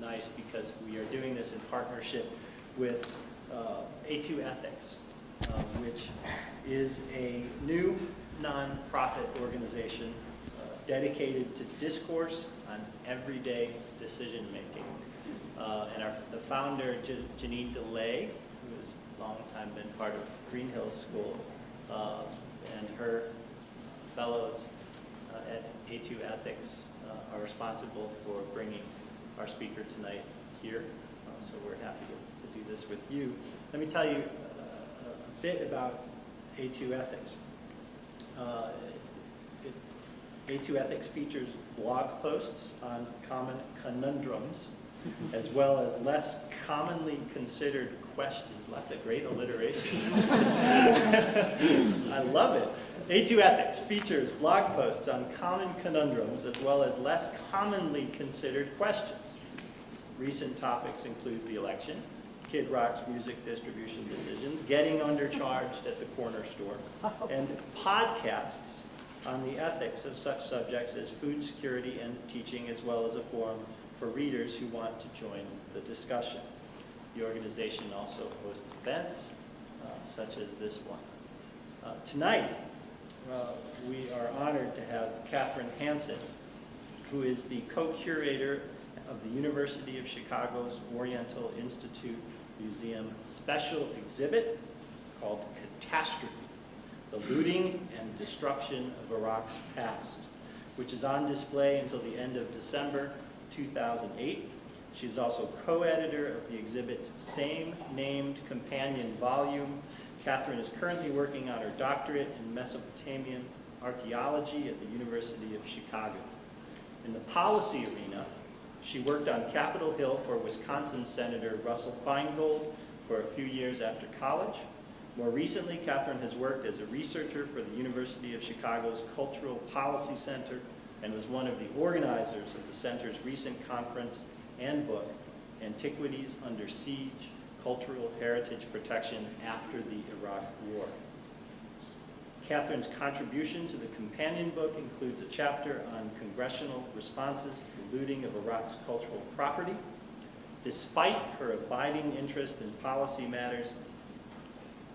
nice because we are doing this in partnership with A2 Ethics, which is a new nonprofit organization dedicated to discourse on everyday decision making. And the founder, Janine DeLay, who has a long time been part of Greenhills School, and her fellows at A2 Ethics are responsible for bringing our speaker tonight here. So we're happy to do this with you. Let me tell you a bit about A2 Ethics. A2 Ethics features blog posts on common conundrums, as well as less commonly considered questions. Lots of great alliteration. I love it. A2 Ethics features blog posts on common conundrums, as well as less commonly considered questions. Recent topics include the election, Kid Rock's music distribution decisions, getting undercharged at the corner store, and podcasts on the ethics of such subjects as food security and teaching, as well as a forum for readers who want to join the discussion. The organization also hosts events such as this one. Tonight, we are honored to have Katharyn Hanson, who is the co-curator of the University of Chicago's Oriental Institute Museum special exhibit called Catastrophe: The Looting and Destruction of Iraq's Past, which is on display until the end of December 2008. She's also co-editor of the exhibit's same-named companion volume. Katharyn is currently working on her doctorate in Mesopotamian archaeology at the University of Chicago. In the policy arena, she worked on Capitol Hill for Wisconsin Senator Russell Feingold for a few years after college. More recently, Katharyn has worked as a researcher for the University of Chicago's Cultural Policy Center and was one of the organizers of the center's recent conference and book, Antiquities Under Siege: Cultural Heritage Protection After the Iraq War. Katharyn's contribution to the companion book includes a chapter on congressional responses to the looting of Iraq's cultural property. Despite her abiding interest in policy matters,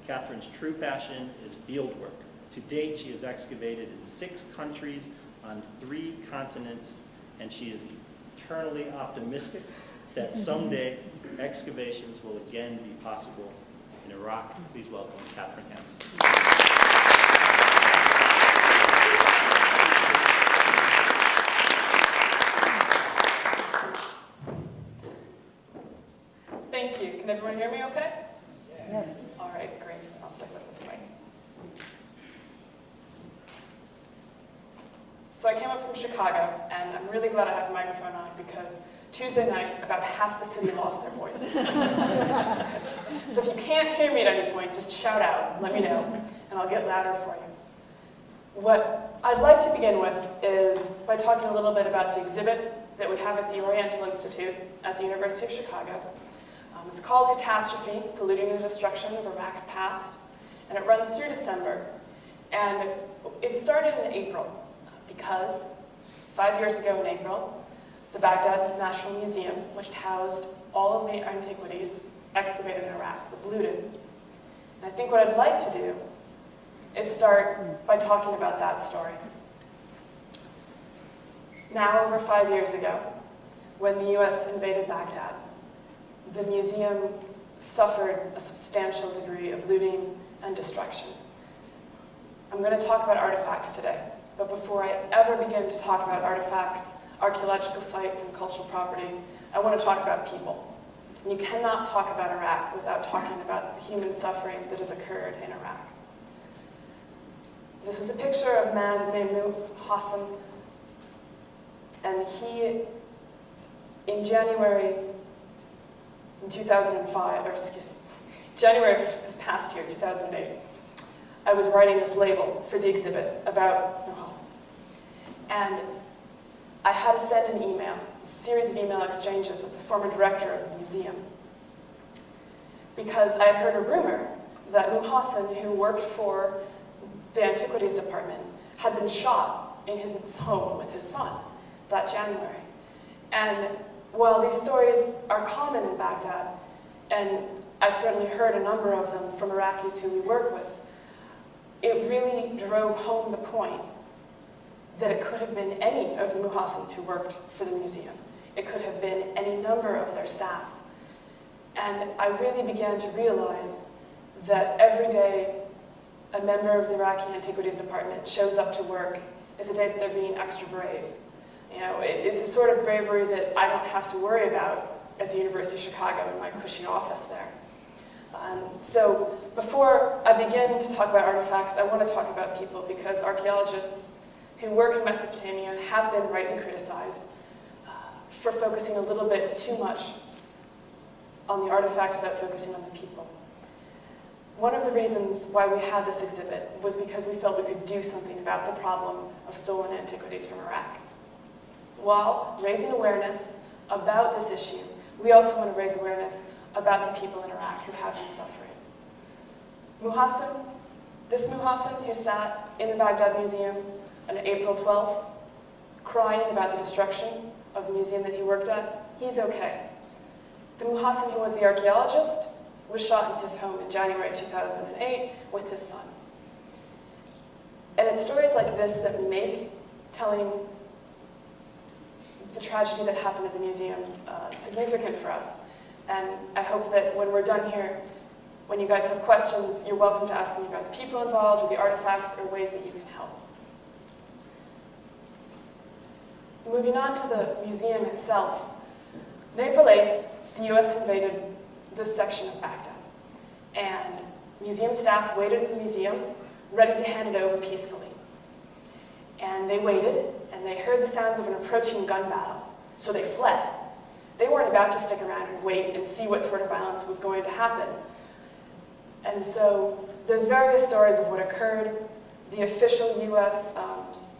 Katharyn's true passion is field work. To date, she has excavated in 6 countries on 3 continents, and she is eternally optimistic that someday excavations will again be possible in Iraq. Please welcome Katharyn Hanson. Thank you. Can everyone hear me okay? Yes. All right, great. I'll stick with this mic. So I came up from Chicago, and I'm really glad I have a microphone on because Tuesday night, about half the city lost their voices. So if you can't hear me at any point, just shout out, let me know, and I'll get louder for you. What I'd like to begin with is by talking a little bit about the exhibit that we have at the Oriental Institute at the University of Chicago. It's called Catastrophe: The Looting and Destruction of Iraq's Past, and it runs through December. And it started in April because 5 years ago in April, the Baghdad National Museum, which housed all of the antiquities excavated in Iraq, was looted. And I think what I'd like to do is start by talking about that story. Now, over 5 years ago, when the US invaded Baghdad, the museum suffered a substantial degree of looting and destruction. I'm going to talk about artifacts today, but before I ever begin to talk about artifacts, archaeological sites, and cultural property, I want to talk about people. And you cannot talk about Iraq without talking about the human suffering that has occurred in Iraq. This is a picture of a man named Hassan, and he, in January 2008, this past year, 2008, I was writing this label for the exhibit about Hassan. And I had to send an email, a series of email exchanges with the former director of the museum, because I had heard a rumor that Hassan, who worked for the Antiquities Department, had been shot in his home with his son that January. And while these stories are common in Baghdad, and I've certainly heard a number of them from Iraqis who we work with, it really drove home the point that it could have been any of the Muhassins who worked for the museum. It could have been any number of their staff. And I really began to realize that every day a member of the Iraqi Antiquities Department shows up to work is a day that they're being extra brave. You know, it's a sort of bravery that I don't have to worry about at the University of Chicago in my cushy office there. So before I begin to talk about artifacts, I want to talk about people, because archaeologists who work in Mesopotamia have been rightly criticized for focusing a little bit too much on the artifacts without focusing on the people. One of the reasons why we had this exhibit was because we felt we could do something about the problem of stolen antiquities from Iraq. While raising awareness about this issue, we also want to raise awareness about the people in Iraq who have been suffering. Muhassin, this Muhassin who sat in the Baghdad Museum on April 12th, crying about the destruction of the museum that he worked at, he's okay. The Muhassin who was the archaeologist was shot in his home in January 2008 with his son. And it's stories like this that make telling the tragedy that happened at the museum significant for us. And I hope that when we're done here, when you guys have questions, you're welcome to ask me about the people involved, or the artifacts, or ways that you can help. Moving on to the museum itself. On April 8th, the US invaded this section of Baghdad. And museum staff waited at the museum, ready to hand it over peacefully. And they waited, and they heard the sounds of an approaching gun battle, so they fled. They weren't about to stick around and wait and see what sort of violence was going to happen. And so there's various stories of what occurred. The official US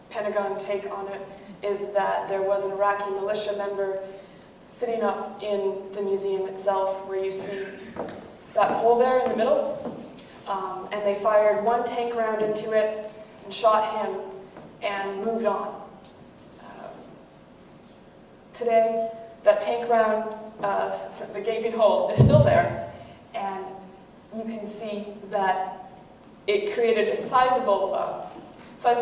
Pentagon take on it is that there was an Iraqi militia member sitting up in the museum itself, where you see that hole there in the middle. And they fired one tank round into it and shot him and moved on. Today, that tank round, the gaping hole, is still there, and you can see that it created a sizable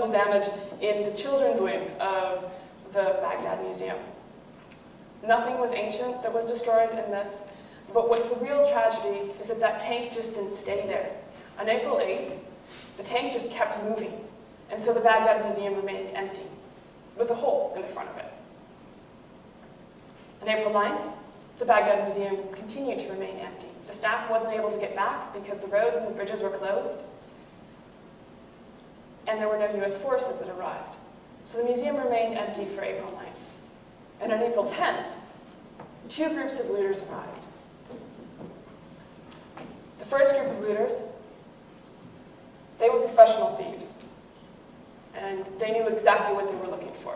damage in the children's wing of the Baghdad Museum. Nothing was ancient that was destroyed in this, but what's the real tragedy is that that tank just didn't stay there. On April 8th, the tank just kept moving, and so the Baghdad Museum remained empty, with a hole in the front of it. On April 9th, the Baghdad Museum continued to remain empty. The staff wasn't able to get back because the roads and the bridges were closed, and there were no US forces that arrived. So the museum remained empty for April 9th. And on April 10th, two groups of looters arrived. The first group of looters, they were professional thieves, and they knew exactly what they were looking for.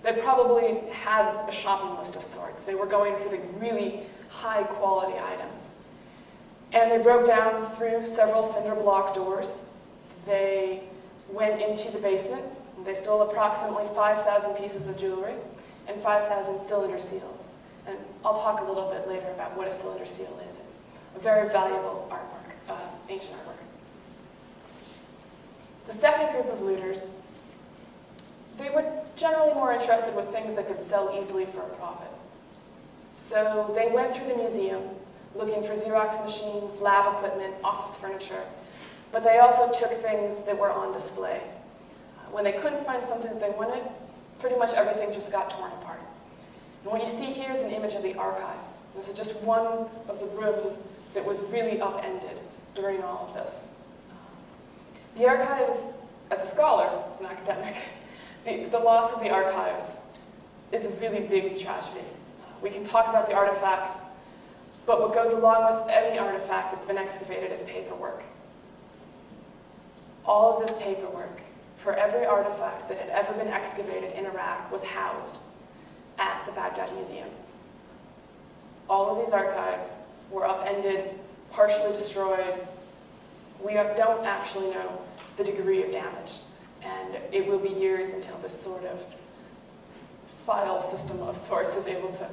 They probably had a shopping list of sorts. They were going for the really high-quality items. And they broke down through several cinder block doors. They went into the basement, and they stole approximately 5,000 pieces of jewelry and 5,000 cylinder seals. And I'll talk a little bit later about what a cylinder seal is. It's a very valuable artwork, ancient artwork. The second group of looters, they were generally more interested with things that could sell easily for a profit. So they went through the museum looking for Xerox machines, lab equipment, office furniture, but they also took things that were on display. When they couldn't find something that they wanted, pretty much everything just got torn apart. And what you see here is an image of the archives. This is just one of the rooms that was really upended during all of this. The archives, as a scholar, as an academic, the loss of the archives is a really big tragedy. We can talk about the artifacts, but what goes along with any artifact that's been excavated is paperwork. All of this paperwork for every artifact that had ever been excavated in Iraq was housed at the Baghdad Museum. All of these archives were upended, partially destroyed. We don't actually know the degree of damage, and it will be years until this sort of file system of sorts is able to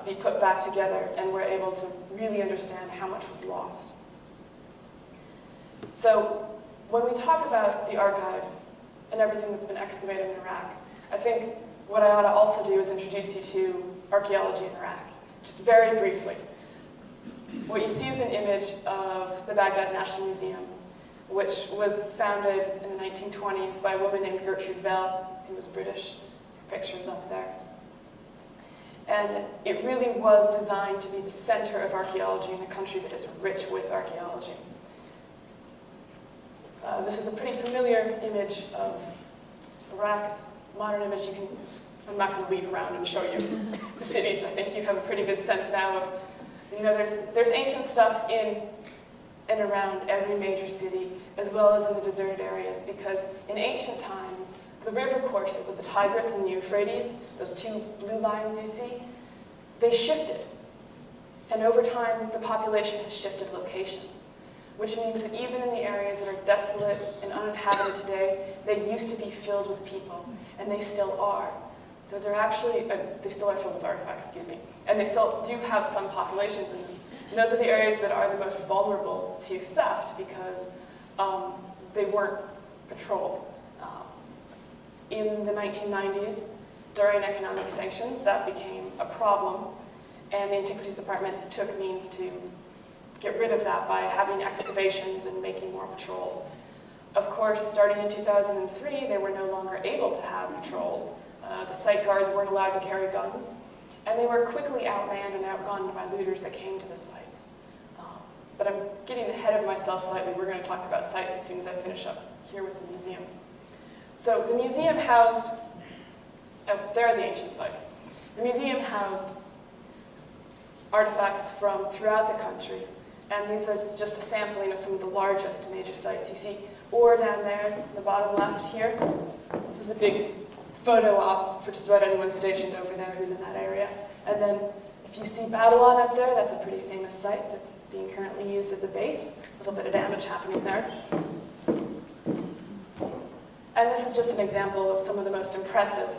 be put back together, and we're able to really understand how much was lost. So when we talk about the archives and everything that's been excavated in Iraq, I think what I ought to also do is introduce you to archaeology in Iraq, just very briefly. What you see is an image of the Baghdad National Museum, which was founded in the 1920s by a woman named Gertrude Bell, who was British. Her picture's up there. And it really was designed to be the center of archaeology in a country that is rich with archaeology. This is a pretty familiar image of Iraq. It's a modern image. I'm not going to leave around and show you the cities. I think you have a pretty good sense now of, there's ancient stuff in and around every major city, as well as in the deserted areas, because in ancient times, the river courses of the Tigris and the Euphrates, those two blue lines you see, they shifted. And over time, the population has shifted locations, which means that even in the areas that are desolate and uninhabited today, they used to be filled with people, and they still are. Those are actually, they still are filled with artifacts, excuse me, and they still do have some populations in them. And those are the areas that are the most vulnerable to theft because they weren't patrolled. In the 1990s, during economic sanctions, that became a problem, and the Antiquities Department took means to get rid of that by having excavations and making more patrols. Of course, starting in 2003, they were no longer able to have patrols. The site guards weren't allowed to carry guns, and they were quickly outmanned and outgunned by looters that came to the sites. But I'm getting ahead of myself slightly. We're going to talk about sites as soon as I finish up here with the museum. So the museum housed, there are the ancient sites. The museum housed artifacts from throughout the country, and these are just a sampling of some of the largest major sites. You see Ore down there in the bottom left here. This is a big photo op for just about anyone stationed over there who's in that area. And then if you see Babylon up there, that's a pretty famous site that's being currently used as a base. A little bit of damage happening there. And this is just an example of some of the most impressive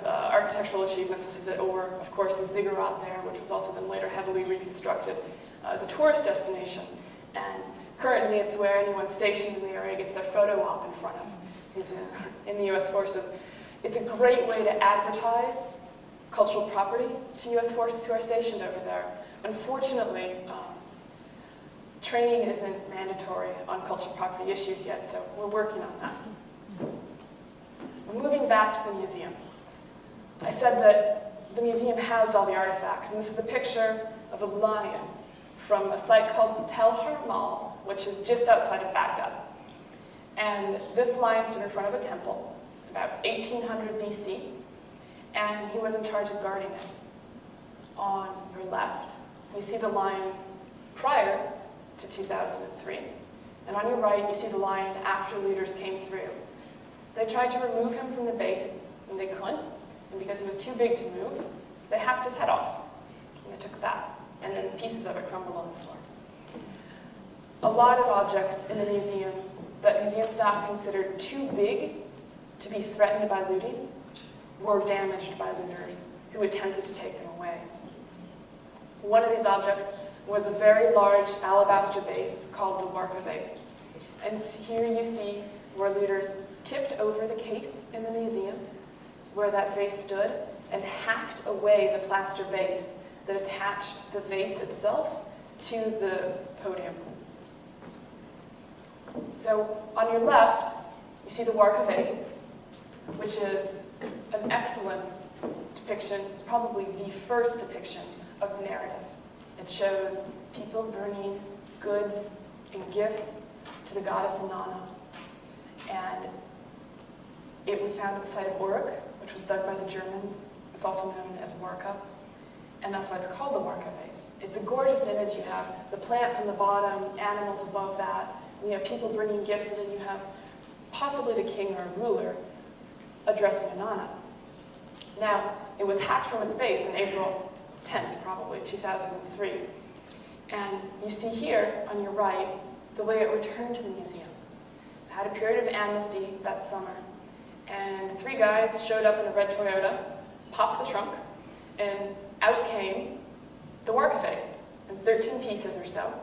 architectural achievements. This is at Ore, of course, the ziggurat there, which was also then later heavily reconstructed as a tourist destination. And currently it's where anyone stationed in the area gets their photo op in front of. He's in the US Forces. It's a great way to advertise cultural property to US forces who are stationed over there. Unfortunately, training isn't mandatory on cultural property issues yet, so we're working on that. Moving back to the museum. I said that the museum housed all the artifacts, and this is a picture of a lion from a site called Tel Harmal, which is just outside of Baghdad. And this lion stood in front of a temple about 1800 BC, and he was in charge of guarding it. On your left, you see the lion prior to 2003. And on your right, you see the lion after looters came through. They tried to remove him from the base, and they couldn't. And because he was too big to move, they hacked his head off. And they took that, and then pieces of it crumbled on the floor. A lot of objects in the museum that museum staff considered too big to be threatened by looting were damaged by looters who attempted to take them away. One of these objects was a very large alabaster vase called the Warka vase. And here you see where looters tipped over the case in the museum where that vase stood and hacked away the plaster base that attached the vase itself to the podium. So on your left, you see the Warka vase, which is an excellent depiction. It's probably the first depiction of narrative. It shows people bringing goods and gifts to the goddess Inanna. And it was found at the site of Uruk, which was dug by the Germans. It's also known as Warka. And that's why it's called the Warka vase. It's a gorgeous image. You have the plants on the bottom, animals above that. And you have people bringing gifts, and then you have possibly the king or ruler addressing Inanna. Now, it was hacked from its base in April 10th, probably, 2003. And you see here, on your right, the way it returned to the museum. It had a period of amnesty that summer. And 3 guys showed up in a red Toyota, popped the trunk, And out came the Warka vase in 13 pieces or so.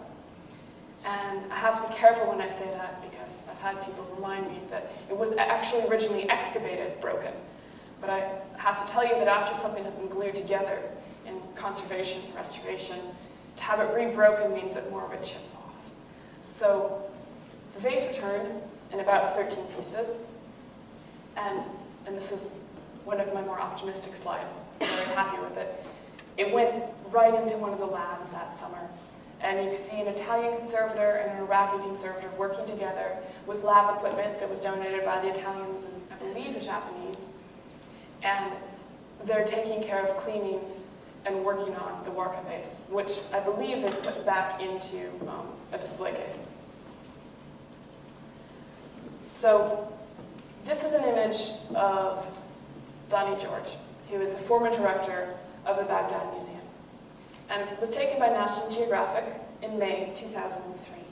And I have to be careful when I say that because I've had people remind me that it was actually originally excavated broken. But I have to tell you that after something has been glued together in conservation, restoration, to have it rebroken means that more of it chips off. So the vase returned in about 13 pieces. And this is one of my more optimistic slides. I'm very happy with it. It went right into one of the labs that summer. And you can see an Italian conservator and an Iraqi conservator working together with lab equipment that was donated by the Italians and I believe the Japanese. And they're taking care of cleaning and working on the Warka vase, which I believe they put back into a display case. So this is an image of Donnie George, who is the former director of the Baghdad Museum. And it was taken by National Geographic in May 2003.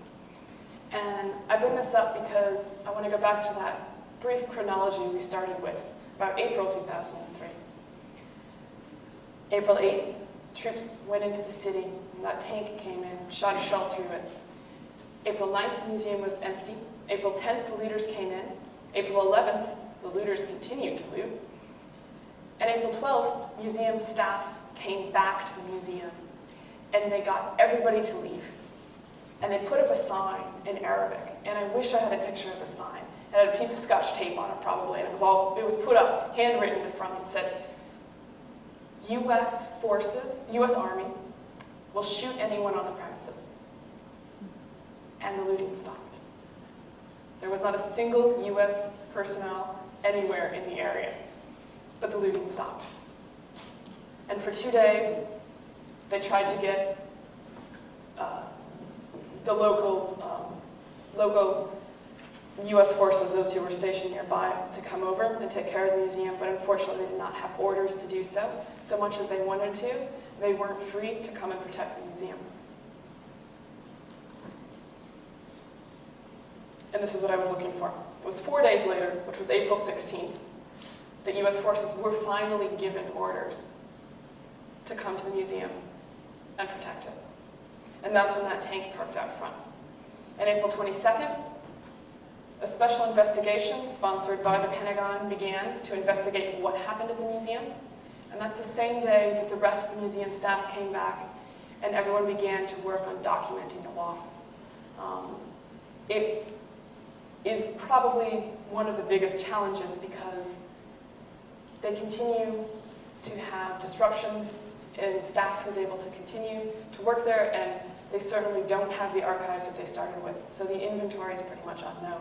And I bring this up because I want to go back to that brief chronology we started with, about April 2003. April 8th, troops went into the city, and that tank came in, shot a shell through it. April 9th, the museum was empty. April 10th, the looters came in. April 11th, the looters continued to loot. And April 12th, museum staff came back to the museum, and they got everybody to leave. And they put up a sign in Arabic, and I wish I had a picture of the sign. It had a piece of Scotch tape on it probably, and it was put up, handwritten in the front, that said, U.S. forces, U.S. Army, will shoot anyone on the premises. And the looting stopped. There was not a single U.S. personnel anywhere in the area, but the looting stopped. And for 2 days, they tried to get the local U.S. forces, those who were stationed nearby, to come over and take care of the museum, but unfortunately they did not have orders to do so. So much as they wanted to, they weren't free to come and protect the museum. And this is what I was looking for. It was 4 days later, which was April 16th, that U.S. forces were finally given orders to come to the museum and protect it. And that's when that tank parked out front. And April 22nd, a special investigation sponsored by the Pentagon began to investigate what happened at the museum. And that's the same day that the rest of the museum staff came back and everyone began to work on documenting the loss. It is probably one of the biggest challenges because they continue to have disruptions in staff who's able to continue to work there, and they certainly don't have the archives that they started with, so the inventory is pretty much unknown.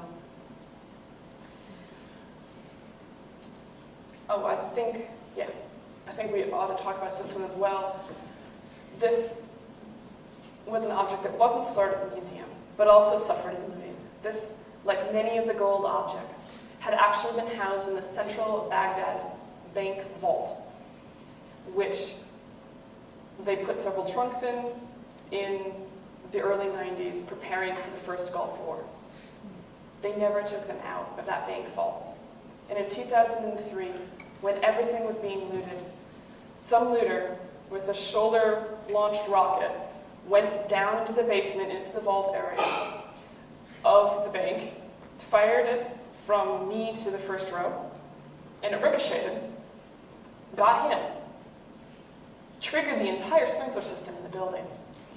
Oh, I think we ought to talk about this one as well. This was an object that wasn't stored at the museum, but also suffered in looting. This, like many of the gold objects, had actually been housed in the central Baghdad bank vault, which they put several trunks in the early 90s, preparing for the first Gulf War. They never took them out of that bank vault. And in 2003, when everything was being looted, some looter with a shoulder-launched rocket went down into the basement, into the vault area of the bank, fired it from me to the first row, and it ricocheted, got him, triggered the entire sprinkler system in the building,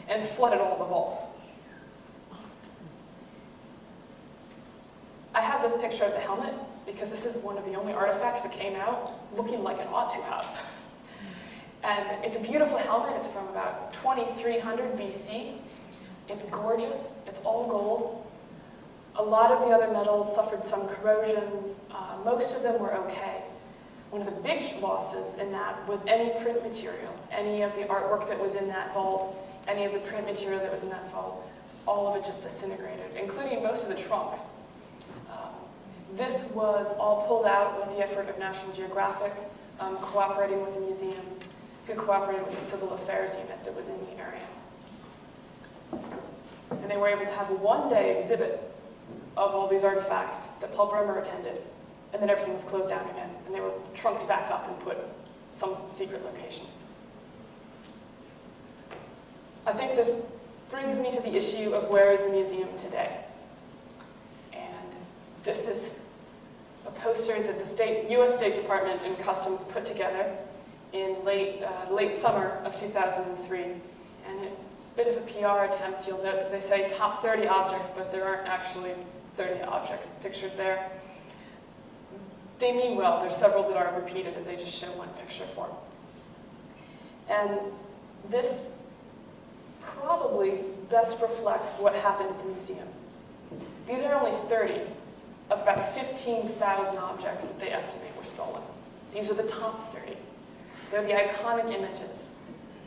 and flooded all the vaults. I have this picture of the helmet because this is one of the only artifacts that came out looking like it ought to have. And it's a beautiful helmet. It's from about 2300 BC. It's gorgeous. It's all gold. A lot of the other metals suffered some corrosions. Most of them were okay. One of the big losses in that was any print material, any of the artwork that was in that vault, any of the print material that was in that vault, all of it just disintegrated, including most of the trunks. This was all pulled out with the effort of National Geographic, cooperating with the museum, who cooperated with the Civil Affairs unit that was in the area. And they were able to have a one-day exhibit of all these artifacts that Paul Bremer attended, and then everything was closed down again, and they were trunked back up and put some secret location. I think this brings me to the issue of where is the museum today. And this is a poster that the U.S. State Department and Customs put together in late summer of 2003. And it's a bit of a PR attempt. You'll note that they say top 30 objects, but there aren't actually 30 objects pictured there. They mean well. There's several that are repeated, and they just show one picture form. And this probably best reflects what happened at the museum. These are only 30 of about 15,000 objects that they estimate were stolen. These are the top 30. They're the iconic images.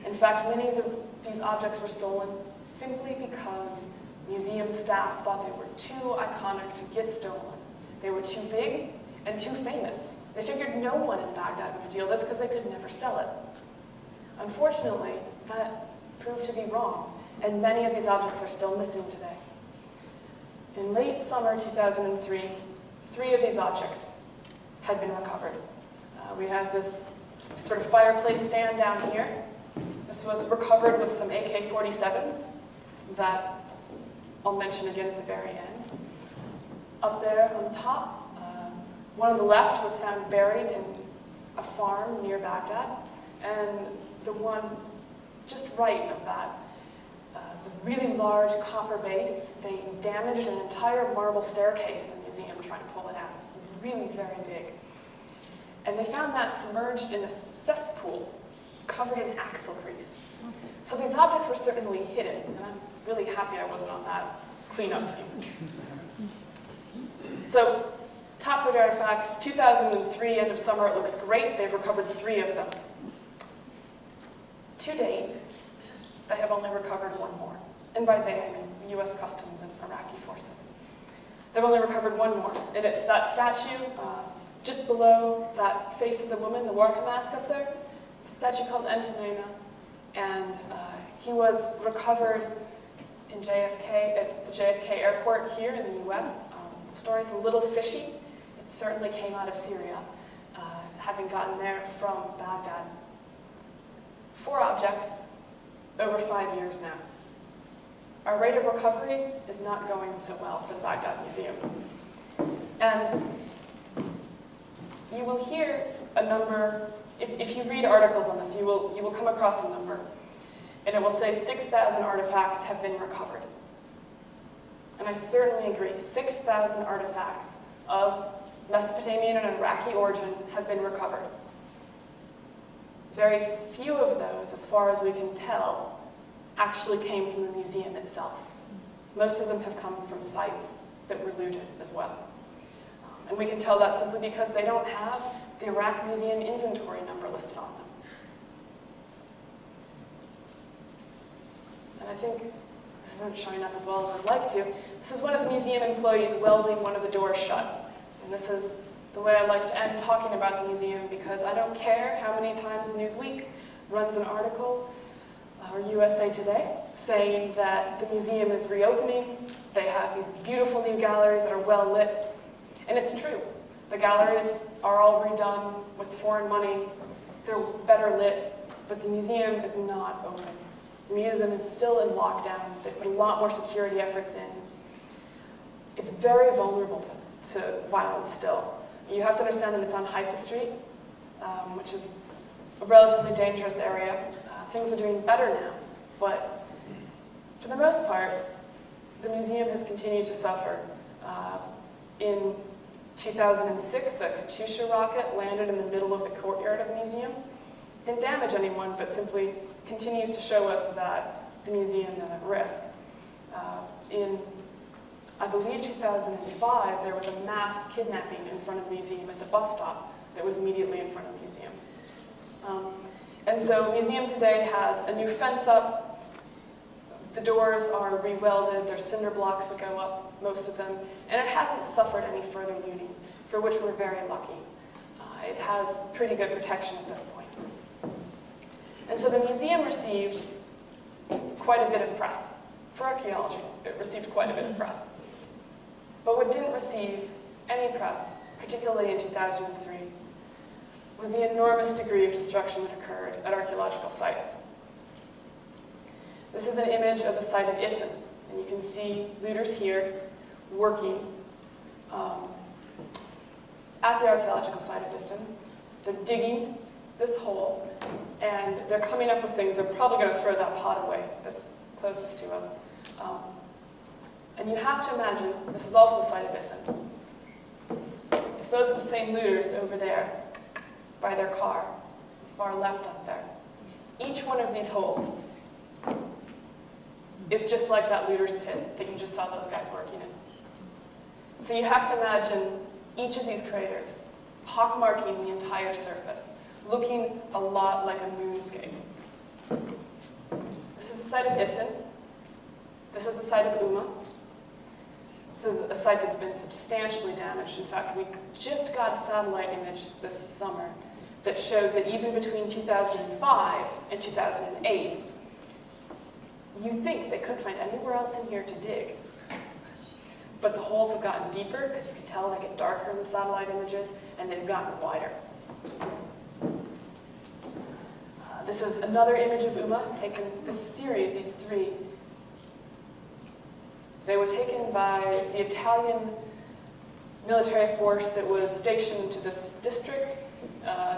In fact, many of these objects were stolen simply because museum staff thought they were too iconic to get stolen. They were too big and too famous. They figured no one in Baghdad would steal this because they could never sell it. Unfortunately, that proved to be wrong, and many of these objects are still missing today. In late summer 2003, 3 of these objects had been recovered. We have this sort of fireplace stand down here. This was recovered with some AK-47s that I'll mention again at the very end. Up there on top, one on the left was found buried in a farm near Baghdad, and the one just right of that, it's a really large copper base. They damaged an entire marble staircase in the museum trying to pull it out. It's really very big. And they found that submerged in a cesspool covered in axle grease. So these objects were certainly hidden, and I'm really happy I wasn't on that cleanup team. So, top 30 artifacts, 2003, end of summer, it looks great. They've recovered 3 of them. To date, they have only recovered 1 more. And by they, I mean U.S. Customs and Iraqi forces. They've only recovered 1 more, and it's that statue just below that face of the woman, the Warka mask up there. It's a statue called Antonina, and he was recovered in JFK, at the JFK airport here in the U.S. The story's a little fishy. It certainly came out of Syria, having gotten there from Baghdad. 4 objects, over 5 years now. Our rate of recovery is not going so well for the Baghdad Museum. And you will hear a number, if you read articles on this, you will come across a number, and it will say 6,000 artifacts have been recovered. And I certainly agree, 6,000 artifacts of Mesopotamian and Iraqi origin have been recovered. Very few of those, as far as we can tell, actually came from the museum itself. Most of them have come from sites that were looted as well. And we can tell that simply because they don't have the Iraq Museum inventory number listed on them. And I think this isn't showing up as well as I'd like to. This is one of the museum employees welding one of the doors shut. And this is the way I like to end talking about the museum, because I don't care how many times Newsweek runs an article, or USA Today, saying that the museum is reopening. They have these beautiful new galleries that are well lit. And it's true. The galleries are all redone with foreign money. They're better lit, but the museum is not open. The museum is still in lockdown. They've put a lot more security efforts in. It's very vulnerable to violence still. You have to understand that it's on Haifa Street, which is a relatively dangerous area. Things are doing better now, but for the most part, the museum has continued to suffer. In 2006, a Katyusha rocket landed in the middle of the courtyard of the museum. It didn't damage anyone, but simply continues to show us that the museum is at risk. In, I believe, 2005, there was a mass kidnapping in front of the museum at the bus stop that was immediately in front of the museum. And so the museum today has a new fence up. The doors are re-welded. There's cinder blocks that go up, most of them. And it hasn't suffered any further looting, for which we're very lucky. It has pretty good protection at this point. And so the museum received quite a bit of press. For archaeology, it received quite a bit of press. But what didn't receive any press, particularly in 2003, was the enormous degree of destruction that occurred at archaeological sites. This is an image of the site of Issen, and you can see looters here working at the archaeological site of Issen. They're digging this hole, and they're coming up with things. They're probably going to throw that pot away that's closest to us. And you have to imagine, this is also the site of Issen. If those are the same looters over there by their car, far left up there, each one of these holes is just like that looter's pit that you just saw those guys working in. So you have to imagine each of these craters pockmarking the entire surface, looking a lot like a moonscape. This is the site of Issen. This is the site of Uma. This is a site that's been substantially damaged. In fact, we just got a satellite image this summer that showed that even between 2005 and 2008, you'd think they couldn't find anywhere else in here to dig. But the holes have gotten deeper, because you can tell they get darker in the satellite images, and they've gotten wider. This is another image of Uma, taken this series, these three. They were taken by the Italian military force that was stationed to this district.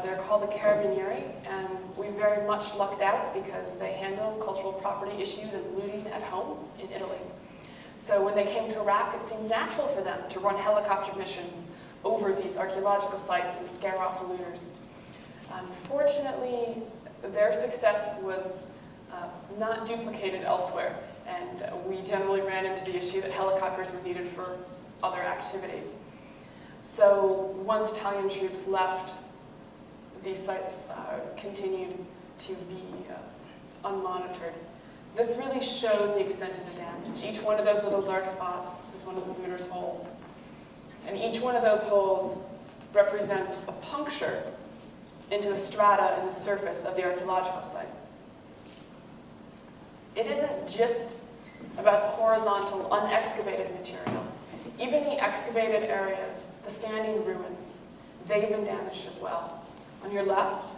They're called the Carabinieri, and we very much lucked out because they handle cultural property issues and looting at home in Italy. So when they came to Iraq, it seemed natural for them to run helicopter missions over these archaeological sites and scare off the looters. Unfortunately, their success was not duplicated elsewhere, and we generally ran into the issue that helicopters were needed for other activities. So once Italian troops left, these sites continued to be unmonitored. This really shows the extent of the damage. Each one of those little dark spots is one of the looters' holes. And each one of those holes represents a puncture into the strata in the surface of the archaeological site. It isn't just about the horizontal, unexcavated material. Even the excavated areas, the standing ruins, they've been damaged as well. On your left,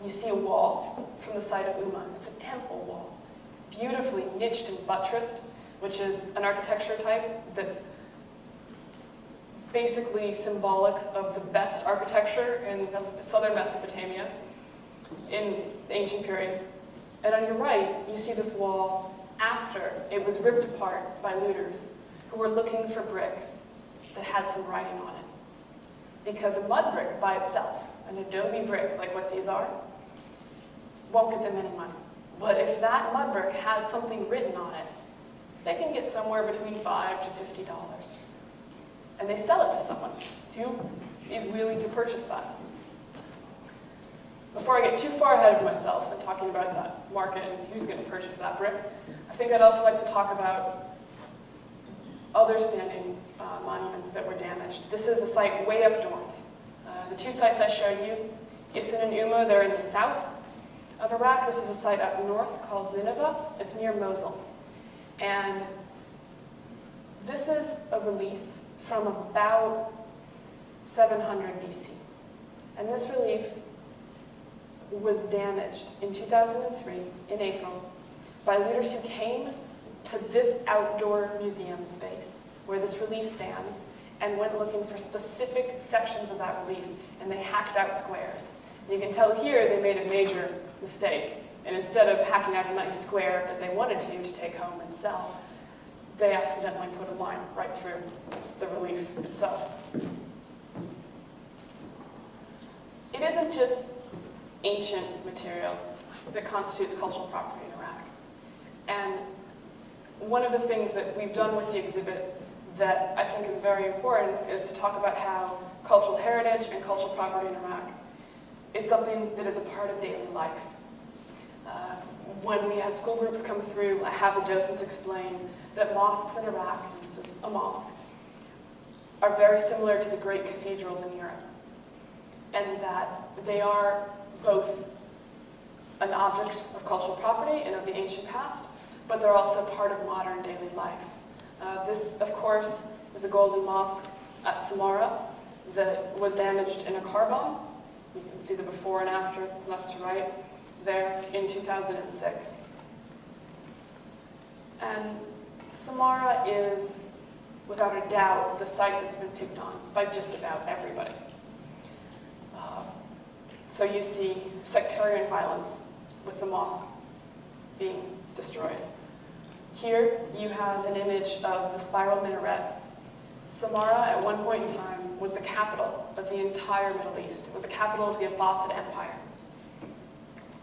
you see a wall from the site of Uma. It's a temple wall. It's beautifully niched and buttressed, which is an architecture type that's basically symbolic of the best architecture in southern Mesopotamia in ancient periods. And on your right, you see this wall after it was ripped apart by looters who were looking for bricks that had some writing on it. Because a mud brick by itself, an adobe brick like what these are, won't get them any money. But if that mud brick has something written on it, they can get somewhere between $5 to $50. And they sell it to someone who is willing to purchase that. Before I get too far ahead of myself and talking about that market and who's going to purchase that brick, I think I'd also like to talk about other standing monuments that were damaged. This is a site way up north. The two sites I showed you, Issen and Uma, they're in the south of Iraq. This is a site up north called Nineveh. It's near Mosul. And this is a relief from about 700 BC. And this relief was damaged in 2003, in April, by looters who came to this outdoor museum space where this relief stands and went looking for specific sections of that relief, and they hacked out squares. And you can tell here they made a major mistake, and instead of hacking out a nice square that they wanted to take home and sell, they accidentally put a line right through the relief itself. It isn't just ancient material that constitutes cultural property in Iraq. And one of the things that we've done with the exhibit that I think is very important is to talk about how cultural heritage and cultural property in Iraq is something that is a part of daily life. When we have school groups come through, I have the docents explain that mosques in Iraq, and this is a mosque, are very similar to the great cathedrals in Europe, and that they are both an object of cultural property and of the ancient past, but they're also part of modern daily life. This, of course, is a golden mosque at Samarra that was damaged in a car bomb. You can see the before and after, left to right, there in 2006. And Samara is, without a doubt, the site that's been picked on by just about everybody. So you see sectarian violence with the mosque being destroyed. Here you have an image of the spiral minaret. Samara, at one point in time, was the capital of the entire Middle East. It was the capital of the Abbasid Empire,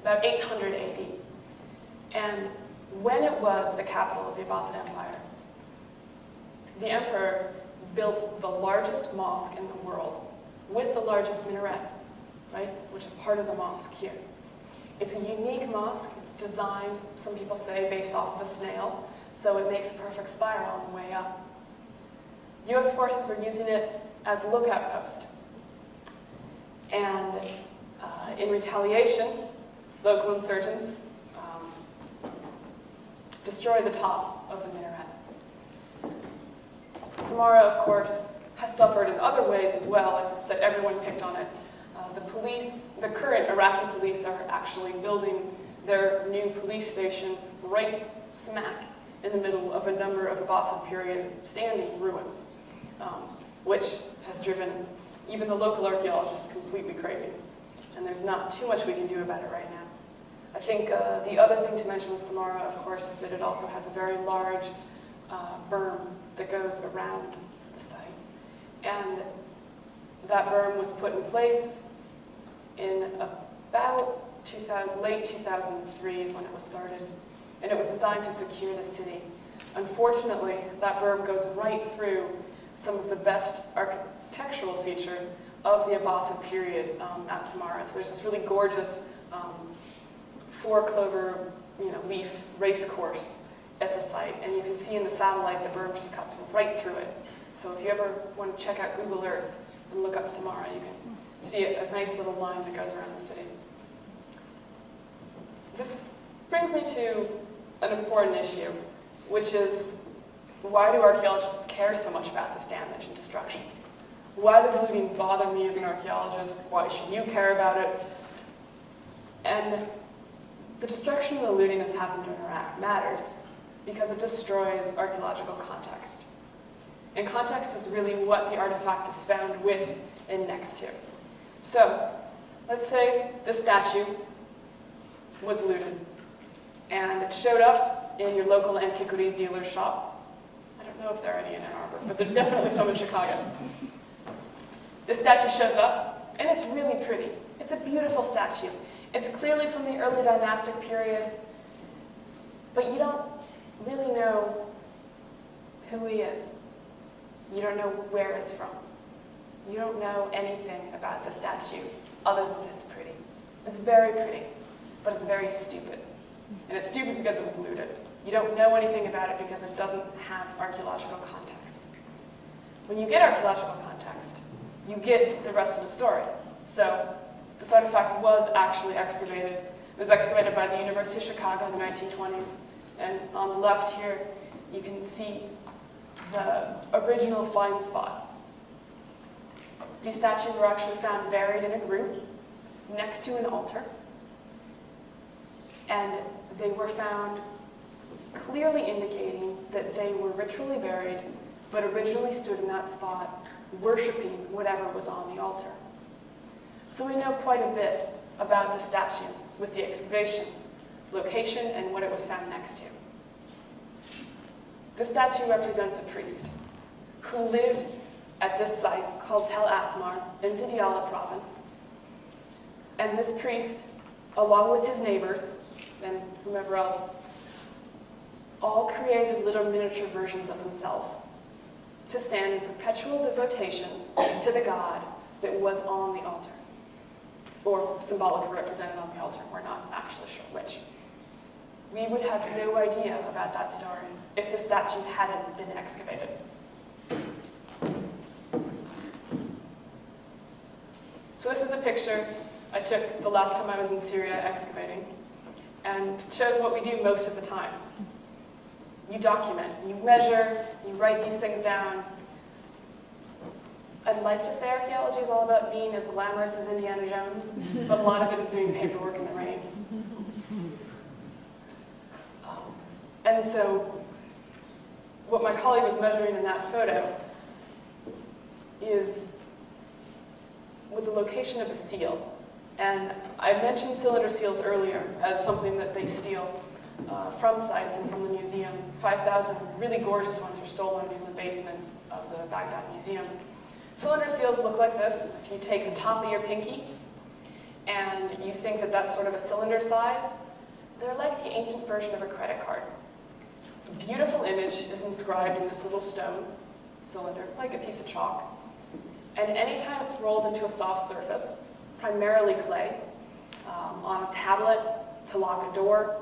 about 800 AD. And when it was the capital of the Abbasid Empire, the emperor built the largest mosque in the world with the largest minaret, right, which is part of the mosque here. It's a unique mosque. It's designed, some people say, based off of a snail, so it makes a perfect spiral on the way up. US forces were using it as a lookout post. And in retaliation, local insurgents destroyed the top of the minaret. Samara, of course, has suffered in other ways as well. Like I said, everyone picked on it. The current Iraqi police are actually building their new police station right smack in the middle of a number of Abbasid period standing ruins, which has driven even the local archaeologists completely crazy. And there's not too much we can do about it right now. I think the other thing to mention with Samara, of course, is that it also has a very large berm that goes around the site. And that berm was put in place in about late 2003 is when it was started. And it was designed to secure the city. Unfortunately, that berm goes right through some of the best architectural features of the Abbasid period at Samara. So there's this really gorgeous four-clover leaf race course at the site. And you can see in the satellite the berm just cuts right through it. So if you ever want to check out Google Earth and look up Samara, you can see a nice little line that goes around the city. This brings me to an important issue, which is, why do archaeologists care so much about this damage and destruction? Why does looting bother me as an archaeologist? Why should you care about it? And the destruction and the looting that's happened in Iraq matters because it destroys archaeological context. And context is really what the artifact is found with and next to. So, let's say this statue was looted, and it showed up in your local antiquities dealer's shop. I don't know if there are any in Ann Arbor, but there are definitely some in Chicago. This statue shows up, and it's really pretty. It's a beautiful statue. It's clearly from the early dynastic period, but you don't really know who he is. You don't know where it's from. You don't know anything about the statue other than it's pretty. It's very pretty, but it's very stupid. And it's stupid because it was looted. You don't know anything about it because it doesn't have archaeological context. When you get archaeological context, you get the rest of the story. So this artifact was actually excavated. It was excavated by the University of Chicago in the 1920s. And on the left here, you can see the original find spot. These statues were actually found buried in a group next to an altar. And they were found clearly indicating that they were ritually buried, but originally stood in that spot, worshiping whatever was on the altar. So we know quite a bit about the statue with the excavation, location, and what it was found next to. This statue represents a priest who lived at this site called Tel Asmar in the Diyala province. And this priest, along with his neighbors and whomever else, all created little miniature versions of themselves to stand in perpetual devotion to the god that was on the altar, or symbolically represented on the altar. We're not actually sure which. We would have no idea about that story if the statue hadn't been excavated. So this is a picture I took the last time I was in Syria excavating, and it shows what we do most of the time. You document, you measure, you write these things down. I'd like to say archaeology is all about being as glamorous as Indiana Jones, but a lot of it is doing paperwork in the rain. And so what my colleague was measuring in that photo is with the location of a seal. And I mentioned cylinder seals earlier as something that they steal from sites and from the museum. 5,000 really gorgeous ones were stolen from the basement of the Baghdad Museum. Cylinder seals look like this. If you take the top of your pinky and you think that that's sort of a cylinder size, they're like the ancient version of a credit card. A beautiful image is inscribed in this little stone cylinder, like a piece of chalk. And anytime it's rolled into a soft surface, primarily clay, on a tablet to lock a door,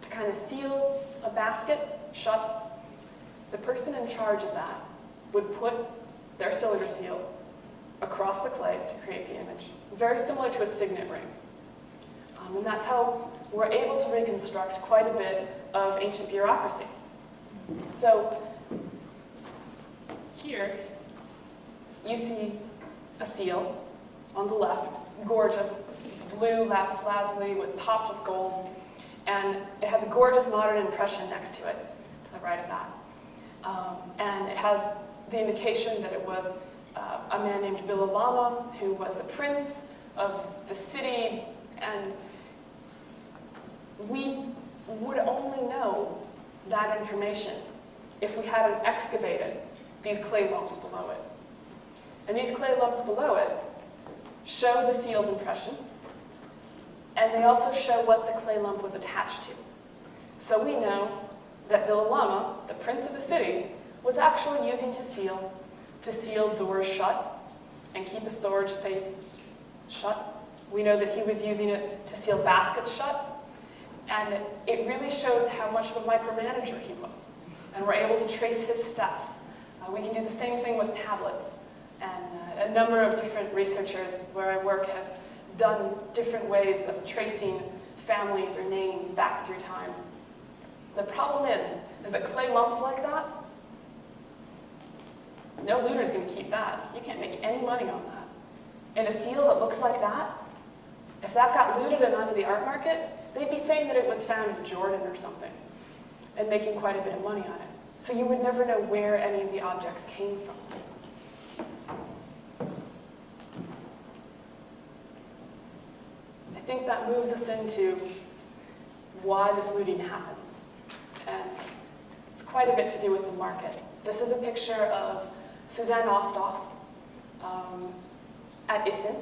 to kind of seal a basket shut, the person in charge of that would put their cylinder seal across the clay to create the image. Very similar to a signet ring. And that's how we're able to reconstruct quite a bit of ancient bureaucracy. So here you see a seal on the left. It's gorgeous. It's blue lapis lazuli with topped with gold. And it has a gorgeous modern impression next to it, to the right of that. And it has the indication that it was a man named Bilalama, who was the prince of the city, and we would only know that information if we hadn't excavated these clay lumps below it. And these clay lumps below it show the seal's impression, and they also show what the clay lump was attached to. So we know that Bilalama, the prince of the city, was actually using his seal to seal doors shut and keep a storage space shut. We know that he was using it to seal baskets shut, and it really shows how much of a micromanager he was. And we're able to trace his steps. We can do the same thing with tablets. And a number of different researchers where I work have done different ways of tracing families or names back through time. The problem is that clay lumps like that, no looter's going to keep that. You can't make any money on that. And a seal that looks like that, if that got looted and onto the art market, they'd be saying that it was found in Jordan or something and making quite a bit of money on it. So you would never know where any of the objects came from. I think that moves us into why this looting happens. And it's quite a bit to do with the market. This is a picture of Suzanne Ostoff at Issen,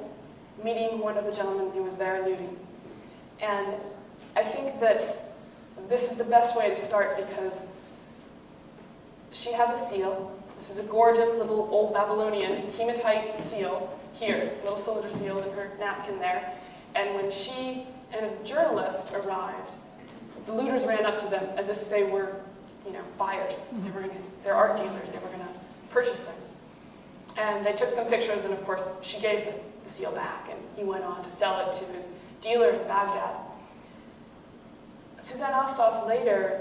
meeting one of the gentlemen who was there looting. And I think that this is the best way to start because she has a seal. This is a gorgeous little old Babylonian hematite seal here, little cylinder seal in her napkin there. And when she and a journalist arrived, the looters ran up to them as if they were, buyers. They're art dealers. They were going to purchase things. And they took some pictures, and of course, she gave the seal back, and he went on to sell it to his dealer in Baghdad. Suzanne Ostoff later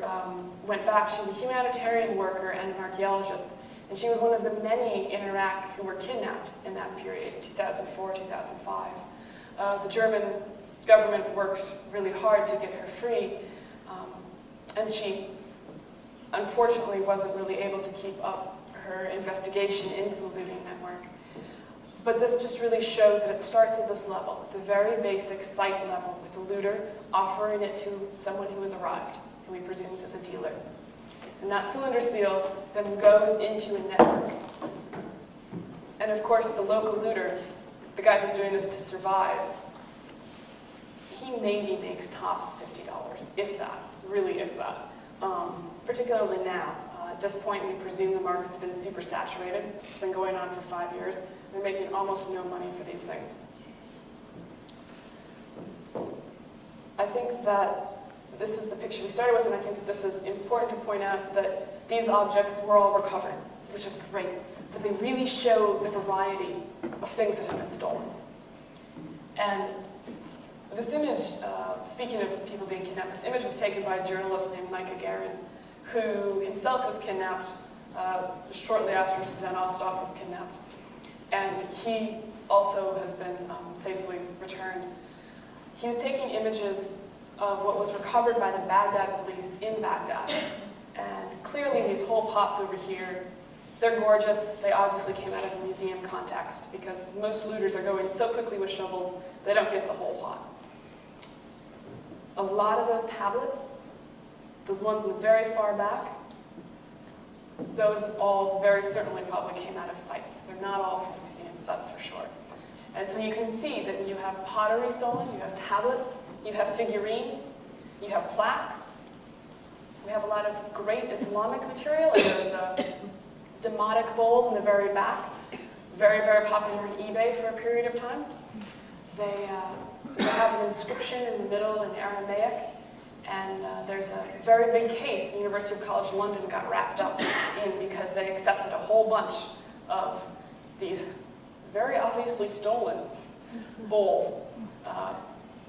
went back. She's a humanitarian worker and an archaeologist, and she was one of the many in Iraq who were kidnapped in that period, 2004, 2005. The German government worked really hard to get her free, and she unfortunately wasn't really able to keep up her investigation into the looting network. But this just really shows that it starts at this level, at the very basic site level, with the looter offering it to someone who has arrived, who he presumes is a dealer. And that cylinder seal then goes into a network. And of course, the local looter, the guy who's doing this to survive, he maybe makes tops $50, if that, really if that. Particularly now. At this point, we presume the market's been super saturated. It's been going on for 5 years. They're making almost no money for these things. I think that this is the picture we started with, and I think that this is important to point out that these objects were all recovered, which is great, but they really show the variety of things that have been stolen. And this image, speaking of people being kidnapped, this image was taken by a journalist named Micah Guerin, who himself was kidnapped shortly after Suzanne Ostoff was kidnapped. And he also has been safely returned. He was taking images of what was recovered by the Baghdad police in Baghdad. And clearly these whole pots over here, they're gorgeous. They obviously came out of a museum context because most looters are going so quickly with shovels, they don't get the whole pot. A lot of those tablets, those ones in the very far back, those all very certainly probably came out of sites. They're not all from museums, that's for sure. And so you can see that you have pottery stolen, you have tablets, you have figurines, you have plaques. We have a lot of great Islamic material, and those Demotic bowls in the very back, very, very popular on eBay for a period of time. They have an inscription in the middle in Aramaic, and there's a very big case the University of College London got wrapped up in because they accepted a whole bunch of these very obviously stolen bowls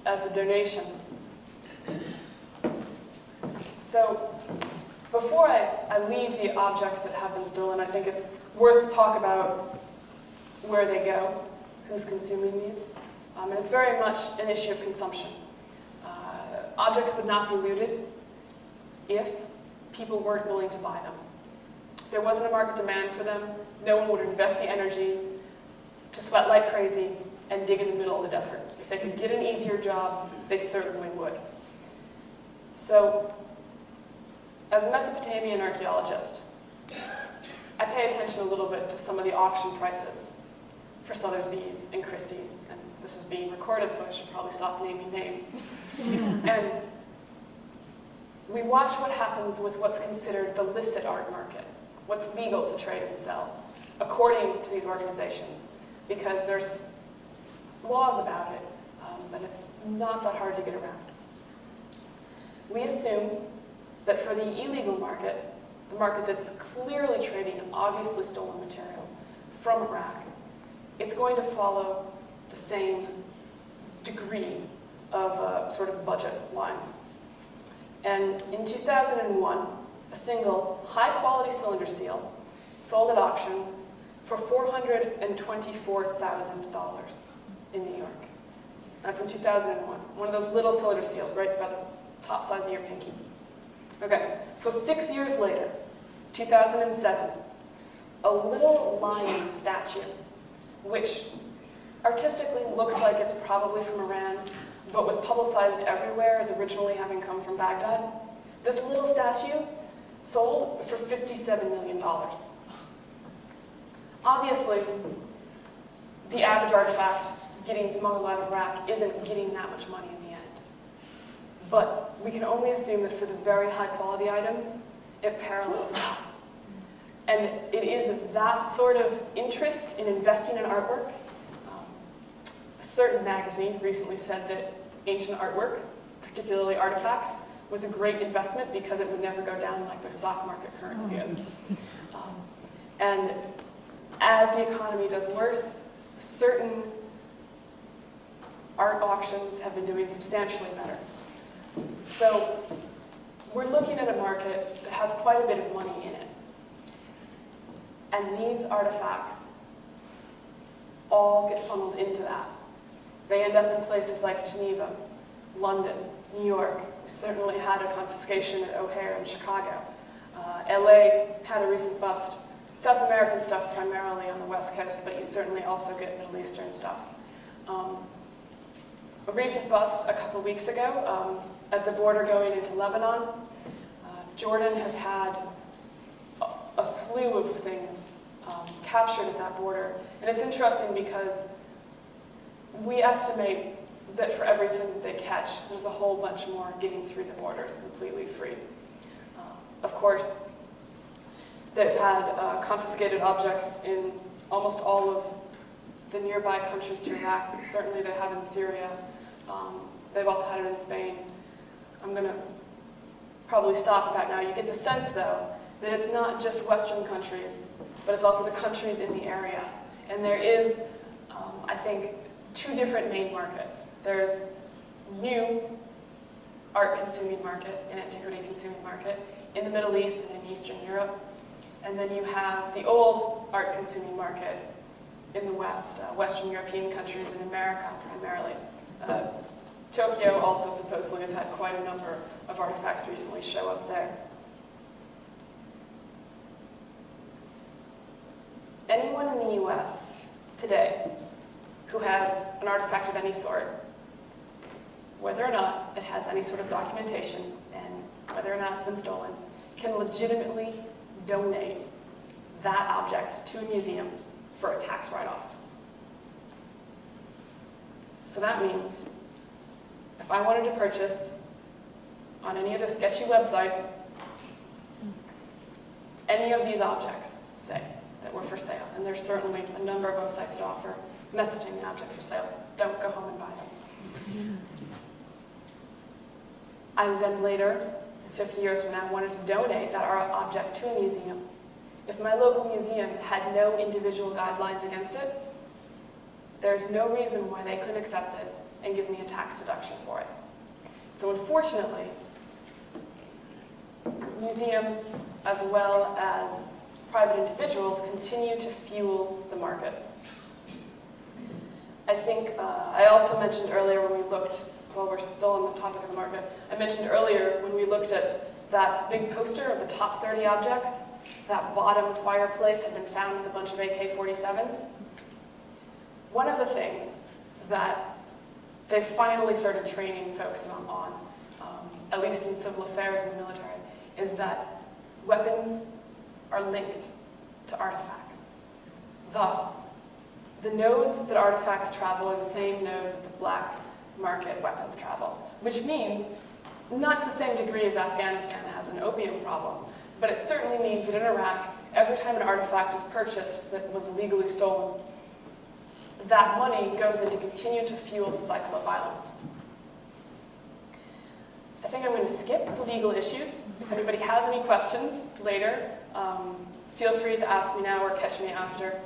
as a donation. So before I leave the objects that have been stolen, I think it's worth to talk about where they go, who's consuming these. And it's very much an issue of consumption. Objects would not be looted if people weren't willing to buy them. If there wasn't a market demand for them, no one would invest the energy to sweat like crazy and dig in the middle of the desert. If they could get an easier job, they certainly would. So, as a Mesopotamian archaeologist, I pay attention a little bit to some of the auction prices for Sotheby's and Christie's, and this is being recorded, so I should probably stop naming names. And we watch what happens with what's considered the licit art market, what's legal to trade and sell, according to these organizations, because there's laws about it, but it's not that hard to get around. We assume that for the illegal market, the market that's clearly trading obviously stolen material from Iraq, it's going to follow the same degree of sort of budget lines. And in 2001, a single high-quality cylinder seal sold at auction for $424,000 in New York. That's in 2001. One of those little cylinder seals, right about the top size of your pinky. Okay, so 6 years later, 2007, a little lion statue, which artistically looks like it's probably from Iran, but was publicized everywhere as originally having come from Baghdad. This little statue sold for $57 million. Obviously, the average artifact getting smuggled out of Iraq isn't getting that much money in the end. But we can only assume that for the very high quality items, it parallels that. And it is that sort of interest in investing in artwork. A certain magazine recently said that ancient artwork, particularly artifacts, was a great investment because it would never go down like the stock market currently is. And as the economy does worse, certain art auctions have been doing substantially better. So we're looking at a market that has quite a bit of money in it. And these artifacts all get funneled into that. They end up in places like Geneva, London, New York. We certainly had a confiscation at O'Hare in Chicago. LA had a recent bust. South American stuff primarily on the West Coast, but you certainly also get Middle Eastern stuff. A recent bust a couple weeks ago at the border going into Lebanon. Jordan has had a slew of things captured at that border. And it's interesting because we estimate that for everything that they catch, there's a whole bunch more getting through the borders completely free. Of course, they've had confiscated objects in almost all of the nearby countries to Iraq. Certainly they have in Syria. They've also had it in Spain. I'm going to probably stop about now. You get the sense, though, that it's not just Western countries, but it's also the countries in the area. And there is, I think, two different main markets. There's new art-consuming market and antiquity-consuming market in the Middle East and in Eastern Europe. And then you have the old art-consuming market in the West, Western European countries and America primarily. Tokyo also supposedly has had quite a number of artifacts recently show up there. anyone in the US today who has an artifact of any sort, whether or not it has any sort of documentation and whether or not it's been stolen, can legitimately donate that object to a museum for a tax write-off. So that means if I wanted to purchase on any of the sketchy websites any of these objects, say, that were for sale, and there's certainly a number of websites that offer messaging and objects for sale, don't go home and buy them. I then later, 50 years from now, wanted to donate that art object to a museum. If my local museum had no individual guidelines against it, there's no reason why they couldn't accept it and give me a tax deduction for it. So unfortunately, museums, as well as private individuals, continue to fuel the market. I think I also mentioned earlier when we looked, while we're still on the topic of the market, I mentioned earlier when we looked at that big poster of the top 30 objects, that bottom fireplace had been found with a bunch of AK-47s. One of the things that they finally started training folks on, at least in civil affairs and the military, is that weapons are linked to artifacts. Thus, the nodes that artifacts travel are the same nodes that the black market weapons travel, which means, not to the same degree as Afghanistan has an opium problem, but it certainly means that in Iraq, every time an artifact is purchased that was illegally stolen, that money goes in to continue to fuel the cycle of violence. I think I'm going to skip the legal issues. If anybody has any questions later, feel free to ask me now or catch me after.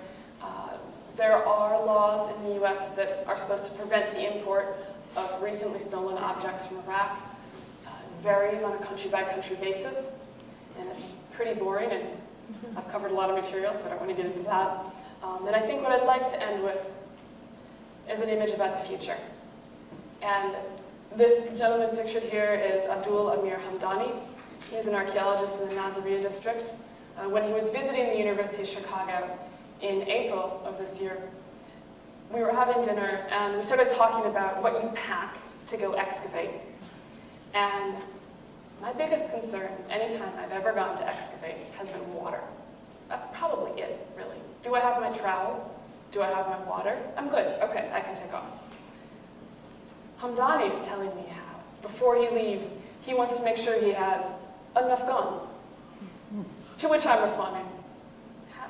There are laws in the US that are supposed to prevent the import of recently stolen objects from Iraq. It varies on a country-by-country basis, and it's pretty boring, and I've covered a lot of material, so I don't want to get into that. And I think what I'd like to end with is an image about the future. And this gentleman pictured here is Abdul Amir Hamdani. He's an archaeologist in the Nazariya district. When he was visiting the University of Chicago in April of this year, we were having dinner and we started talking about what you pack to go excavate. And my biggest concern anytime I've ever gone to excavate has been water. That's probably it, really. Do I have my trowel? Do I have my water? I'm good. Okay, I can take off. Hamdani is telling me how, before he leaves, he wants to make sure he has enough guns. To which I'm responding, how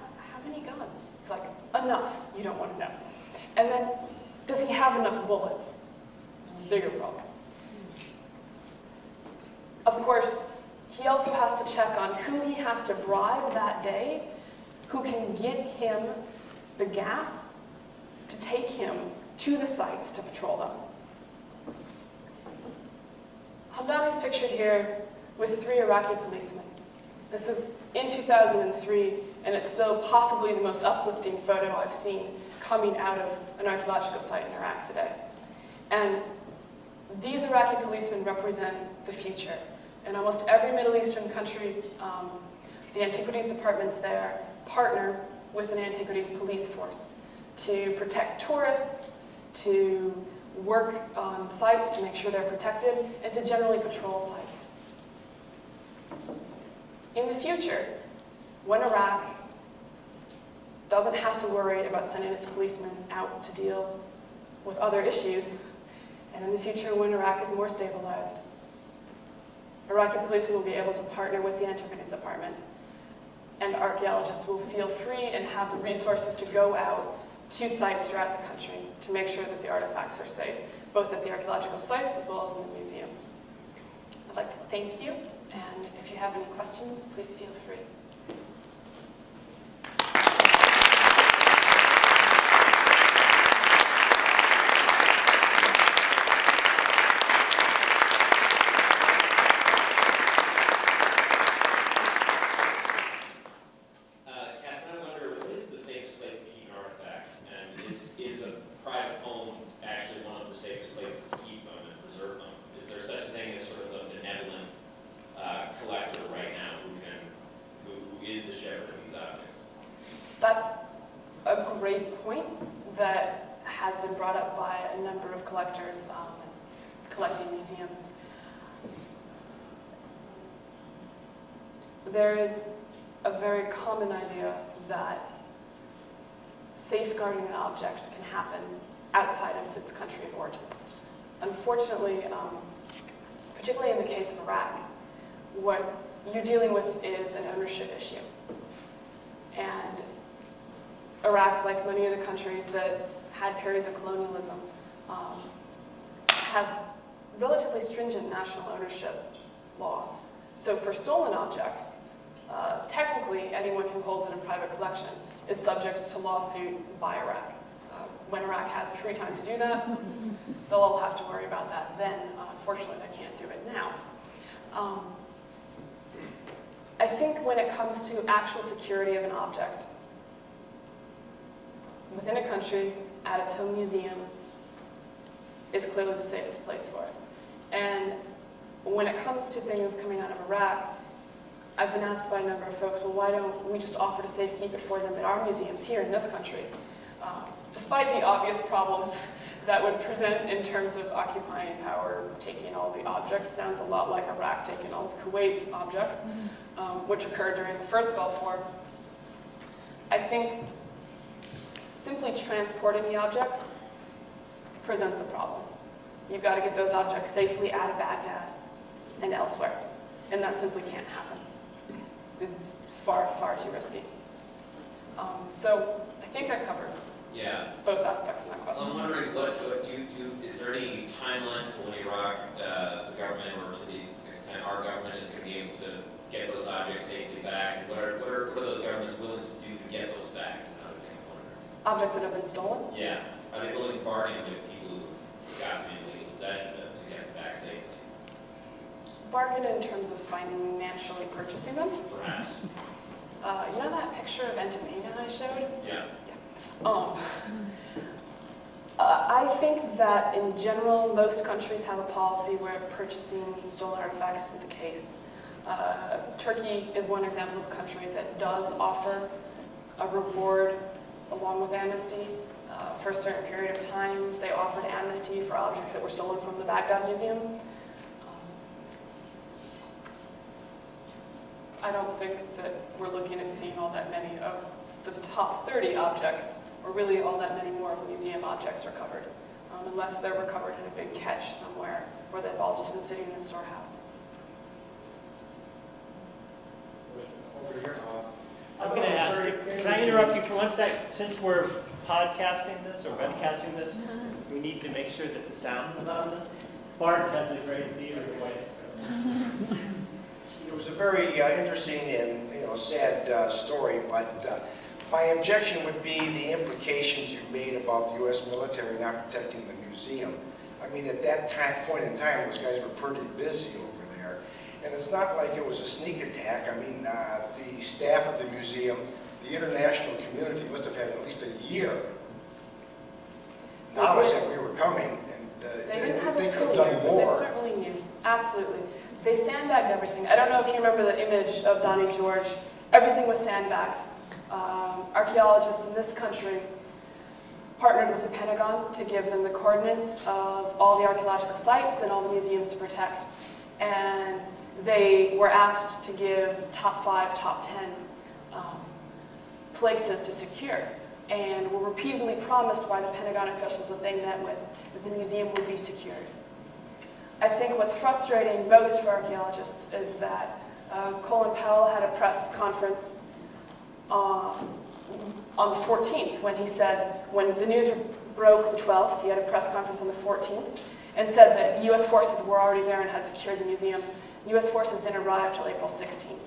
many guns? He's like, enough. You don't want to know. And then, does he have enough bullets? This is a bigger problem. Of course, he also has to check on who he has to bribe that day, who can get him the gas to take him to the sites to patrol them. Hamdani's pictured here with 3 Iraqi policemen. This is in 2003, and it's still possibly the most uplifting photo I've seen coming out of an archaeological site in Iraq today. And these Iraqi policemen represent the future. In almost every Middle Eastern country, the antiquities departments there partner with an antiquities police force to protect tourists, to work on sites to make sure they're protected, and to generally patrol sites. In the future, when Iraq doesn't have to worry about sending its policemen out to deal with other issues, and in the future when Iraq is more stabilized, Iraqi policemen will be able to partner with the Antiquities Department, and archaeologists will feel free and have the resources to go out to sites throughout the country to make sure that the artifacts are safe, both at the archaeological sites as well as in the museums. I'd like to thank you, and if you have any questions, please feel free. Collector right now who about by a number of collectors collecting museums. There is a very common idea that safeguarding an object can happen outside of its country of origin. Unfortunately, particularly in the case of Iraq, what you're dealing with is an ownership issue. And Iraq, like many of the countries that had periods of colonialism, have relatively stringent national ownership laws. So for stolen objects, technically anyone who holds it in private collection is subject to lawsuit by Iraq. When Iraq has the free time to do that, they'll all have to worry about that then. Unfortunately, they can't do it now. I think when it comes to actual security of an object, within a country, at its home museum, is clearly the safest place for it. And when it comes to things coming out of Iraq, I've been asked by a number of folks, well, why don't we just offer to safekeep it for them at our museums here in this country? Despite the obvious problems that would present in terms of occupying power, taking all the objects, sounds a lot like Iraq taking all of Kuwait's objects, which occurred during the first Gulf War. I think simply transporting the objects presents a problem. You've got to get those objects safely out of Baghdad and elsewhere, and that simply can't happen. It's far, far too risky. So I think I covered both aspects in that question. I'm wondering, is there any timeline for when Iraq, the government, or to the extent our government is going to be able to get those objects safely back? What are the governments willing to do to get those back? Is another thing I'm wondering. Objects that have been stolen? Yeah. Are they willing to bargain with people who've got them in legal possession to get them back safely? Bargain in terms of financially purchasing them? Perhaps. You know that picture of Entomena I showed? Yeah. I think that in general, most countries have a policy where purchasing stolen artifacts isn't the case. Turkey is one example of a country that does offer a reward along with amnesty. For a certain period of time, they offered amnesty for objects that were stolen from the Baghdad Museum. I don't think that we're looking at seeing all that many of the top 30 objects, or really all that many more of the museum objects recovered, unless they're recovered in a big catch somewhere where they've all just been sitting in a storehouse. Over here. I'm going to ask you, can I interrupt you for 1 second? Since we're podcasting this or webcasting this, we need to make sure that the sound is loud enough. Bart has a great theater voice. It was a very interesting and sad story, but my objection would be the implications you made about the U.S. military not protecting the museum. I mean, at that point in time, those guys were pretty busy over there, and it's not like it was a sneak attack. I mean, the staff of the museum, the international community must have had at least a year knowledge that we were coming, and they could have done more. They certainly knew, absolutely. They sandbagged everything. I don't know if you remember the image of Donnie George. Everything was sandbagged. Archaeologists in this country partnered with the Pentagon to give them the coordinates of all the archaeological sites and all the museums to protect. And they were asked to give top 5, top 10 places to secure, and were repeatedly promised by the Pentagon officials that they met with that the museum would be secured. I think what's frustrating most for archaeologists is that Colin Powell had a press conference on the 14th when he said, when the news broke the 12th, he had a press conference on the 14th, and said that U.S. forces were already there and had secured the museum. U.S. forces didn't arrive till April 16th.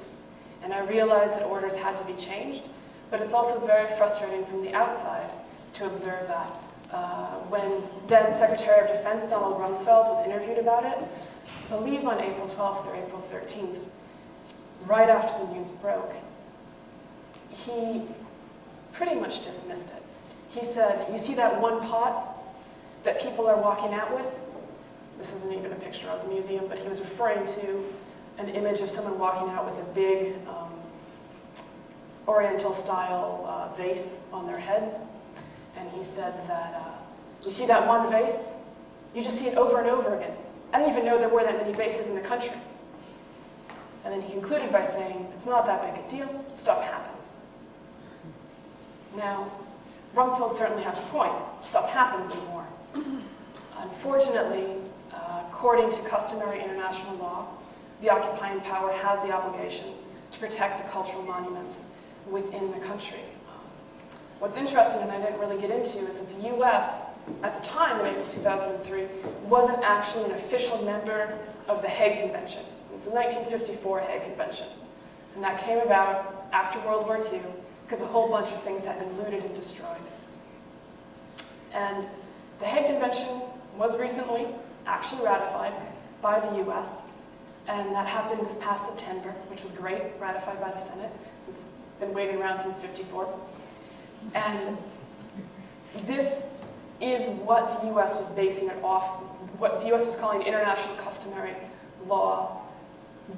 And I realized that orders had to be changed, but it's also very frustrating from the outside to observe that. When then Secretary of Defense Donald Rumsfeld was interviewed about it, I believe on April 12th or April 13th, right after the news broke, he pretty much dismissed it. He said, you see that one pot that people are walking out with? This isn't even a picture of the museum, but he was referring to an image of someone walking out with a big Oriental-style vase on their heads. And he said that You see that one vase? You just see it over and over again. I don't even know there were that many vases in the country. And then he concluded by saying, it's not that big a deal, stuff happens. Now, Rumsfeld certainly has a point. Stuff happens in war. Unfortunately, according to customary international law, the occupying power has the obligation to protect the cultural monuments within the country. What's interesting, and I didn't really get into, is that the US, at the time in April 2003, wasn't actually an official member of the Hague Convention. It's the 1954 Hague Convention. And that came about after World War II, because a whole bunch of things had been looted and destroyed. And the Hague Convention was recently actually ratified by the US, and that happened this past September, which was great, ratified by the Senate. It's been waiting around since '54. And this is what the US was basing it off, what the US was calling international customary law,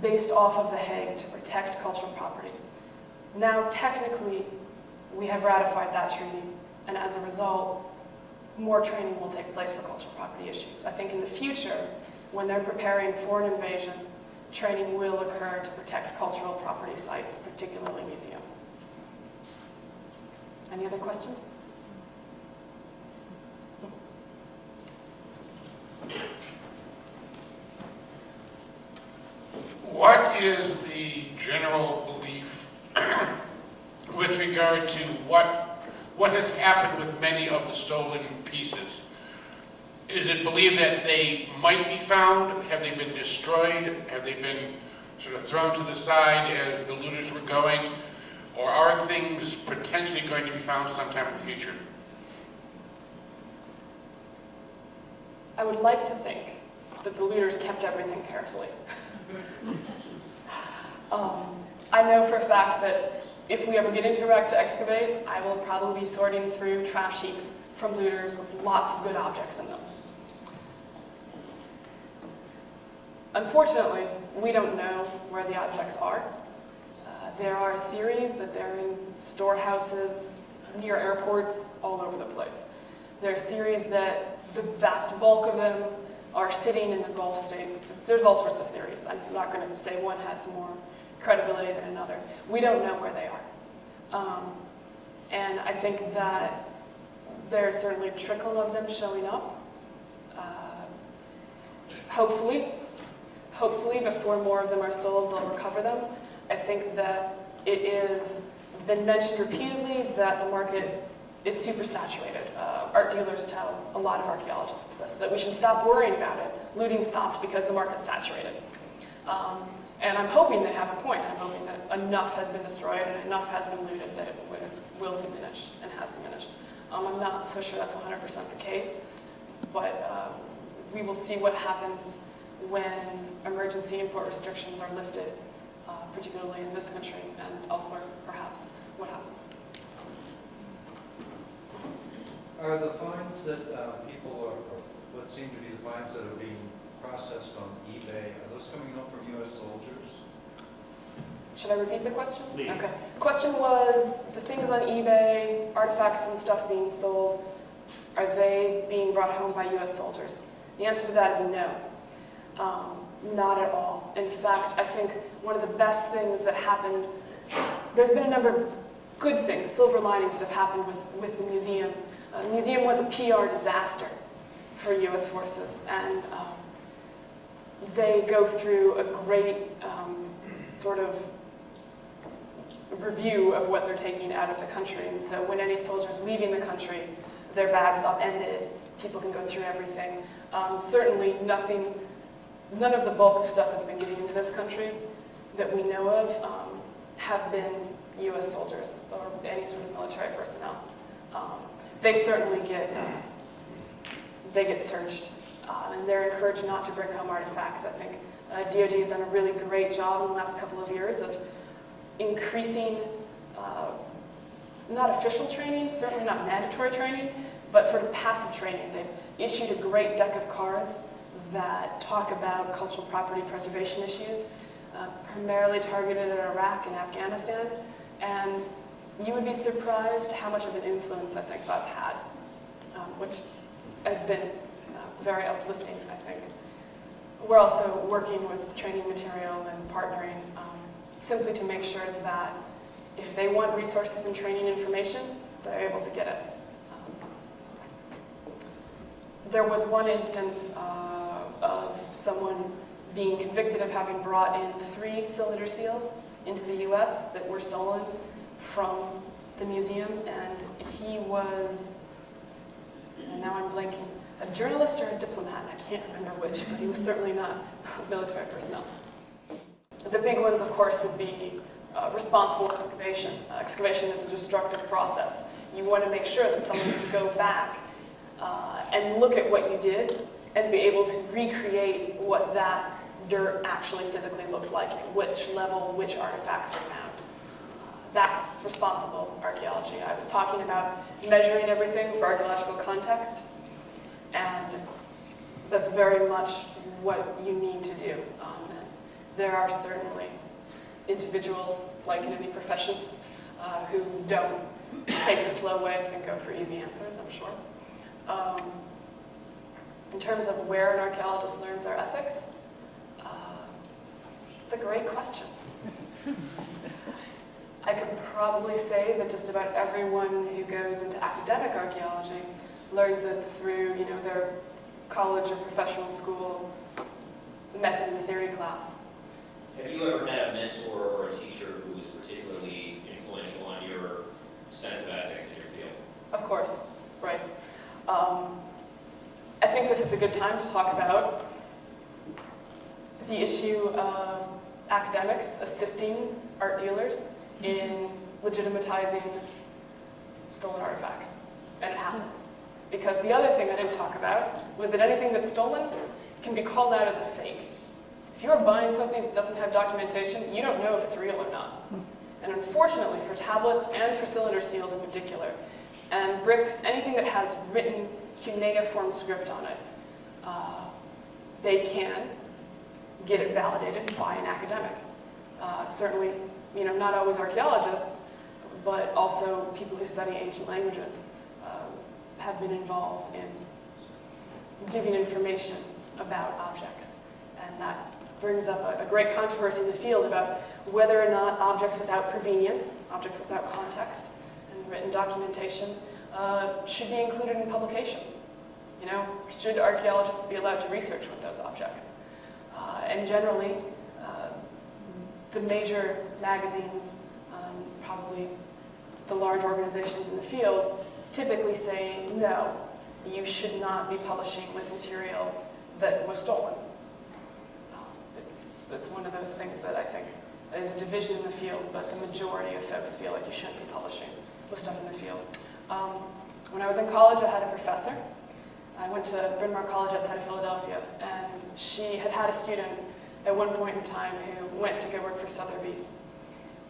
based off of the Hague to protect cultural property. Now, technically, we have ratified that treaty, and as a result, more training will take place for cultural property issues. I think in the future, when they're preparing for an invasion, training will occur to protect cultural property sites, particularly museums. Any other questions? What is the general belief with regard to what has happened with many of the stolen pieces? Is it believed that they might be found? Have they been destroyed? Have they been sort of thrown to the side as the looters were going? Or are things potentially going to be found sometime in the future? I would like to think that the looters kept everything carefully. I know for a fact that if we ever get into Iraq to excavate, I will probably be sorting through trash heaps from looters with lots of good objects in them. Unfortunately, we don't know where the objects are. There are theories that they're in storehouses, near airports, all over the place. There's theories that the vast bulk of them are sitting in the Gulf states. There's all sorts of theories. I'm not going to say one has more credibility than another. We don't know where they are. And I think that there's certainly a trickle of them showing up. Hopefully, before more of them are sold, they'll recover them. I think that it has been mentioned repeatedly that the market is super saturated. Art dealers tell a lot of archaeologists this, that we should stop worrying about it. Looting stopped because the market's saturated. And I'm hoping they have a point. I'm hoping that enough has been destroyed and enough has been looted that it will diminish and has diminished. I'm not so sure that's 100% the case, but we will see what happens when emergency import restrictions are lifted, particularly in this country and elsewhere, perhaps, what happens. Are the finds that people are, or what seem to be the finds that are being processed on eBay, are those coming up from U.S. soldiers? Should I repeat the question? Please. Okay. The question was, the things on eBay, artifacts and stuff being sold, are they being brought home by U.S. soldiers? The answer to that is no. Not at all. In fact, I think one of the best things that happened, there's been a number of good things, silver linings that have happened with the museum. The museum was a PR disaster for U.S. forces, and they go through a great sort of review of what they're taking out of the country. And so when any soldier's leaving the country, their bag's upended, people can go through everything. Certainly none of the bulk of stuff that's been getting into this country that we know of have been U.S. soldiers or any sort of military personnel. They certainly get searched, and they're encouraged not to bring home artifacts. I think DoD has done a really great job in the last couple of years of increasing, not official training, certainly not mandatory training, but sort of passive training. They've issued a great deck of cards that talk about cultural property preservation issues, primarily targeted at Iraq and Afghanistan, and you would be surprised how much of an influence I think that's had, which has been very uplifting, I think. We're also working with training material and partnering simply to make sure that if they want resources and training information, they're able to get it. There was one instance of someone being convicted of having brought in 3 cylinder seals into the US that were stolen from the museum, and he was, and now I'm blanking, a journalist or a diplomat, I can't remember which, but he was certainly not military personnel. The big ones, of course, would be responsible excavation. Excavation is a destructive process. You want to make sure that someone can go back and look at what you did and be able to recreate what that dirt actually physically looked like, at which level, which artifacts were found. That's responsible archaeology. I was talking about measuring everything for archaeological context, and that's very much what you need to do. There are certainly individuals, like in any profession, who don't take the slow way and go for easy answers, I'm sure. In terms of where an archaeologist learns their ethics, it's a great question. I could probably say that just about everyone who goes into academic archaeology learns it through, their college or professional school method and theory class. Have you ever had a mentor or a teacher who was particularly influential on your sense of ethics in your field? Of course, right. I think this is a good time to talk about the issue of academics assisting art dealers in legitimatizing stolen artifacts. And it happens. Because the other thing I didn't talk about was that anything that's stolen can be called out as a fake. If you're buying something that doesn't have documentation, you don't know if it's real or not. And unfortunately, for tablets and for cylinder seals in particular, and bricks, anything that has written cuneiform script on it, they can get it validated by an academic. Certainly, not always archaeologists, but also people who study ancient languages have been involved in giving information about objects. And that brings up a great controversy in the field about whether or not objects without provenience, objects without context and written documentation, should be included in publications. Should archaeologists be allowed to research with those objects? And generally, the major magazines, probably the large organizations in the field, typically say, no, you should not be publishing with material that was stolen. It's one of those things that I think is a division in the field, but the majority of folks feel like you shouldn't be publishing with stuff in the field. When I was in college, I had a professor. I went to Bryn Mawr College outside of Philadelphia, and she had a student at one point in time who went to go work for Sotheby's.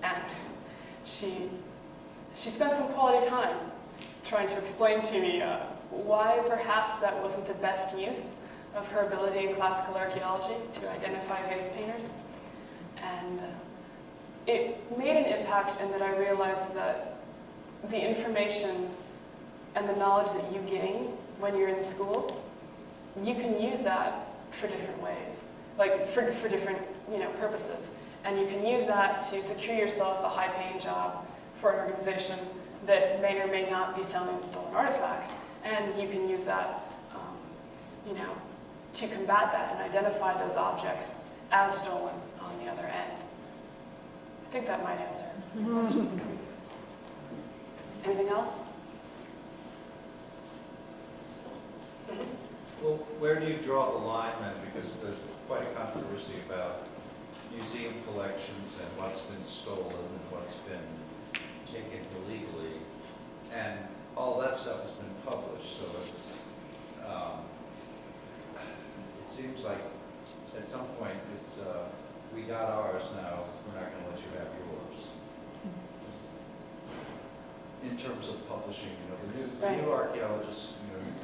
And she spent some quality time trying to explain to me why perhaps that wasn't the best use of her ability in classical archaeology to identify vase painters. And it made an impact in that I realized that the information and the knowledge that you gain when you're in school, you can use that for different ways, like for different purposes. And you can use that to secure yourself a high-paying job for an organization that may or may not be selling stolen artifacts. And you can use that, to combat that and identify those objects as stolen on the other end. I think that might answer your question. Anything else? Well, where do you draw the line then? Because there's quite a controversy about museum collections and what's been stolen and what's been taken illegally. And all that stuff has been published, so it seems like at some point it's, we got ours now, we're not going to let you have yours. In terms of publishing, the new archaeologists,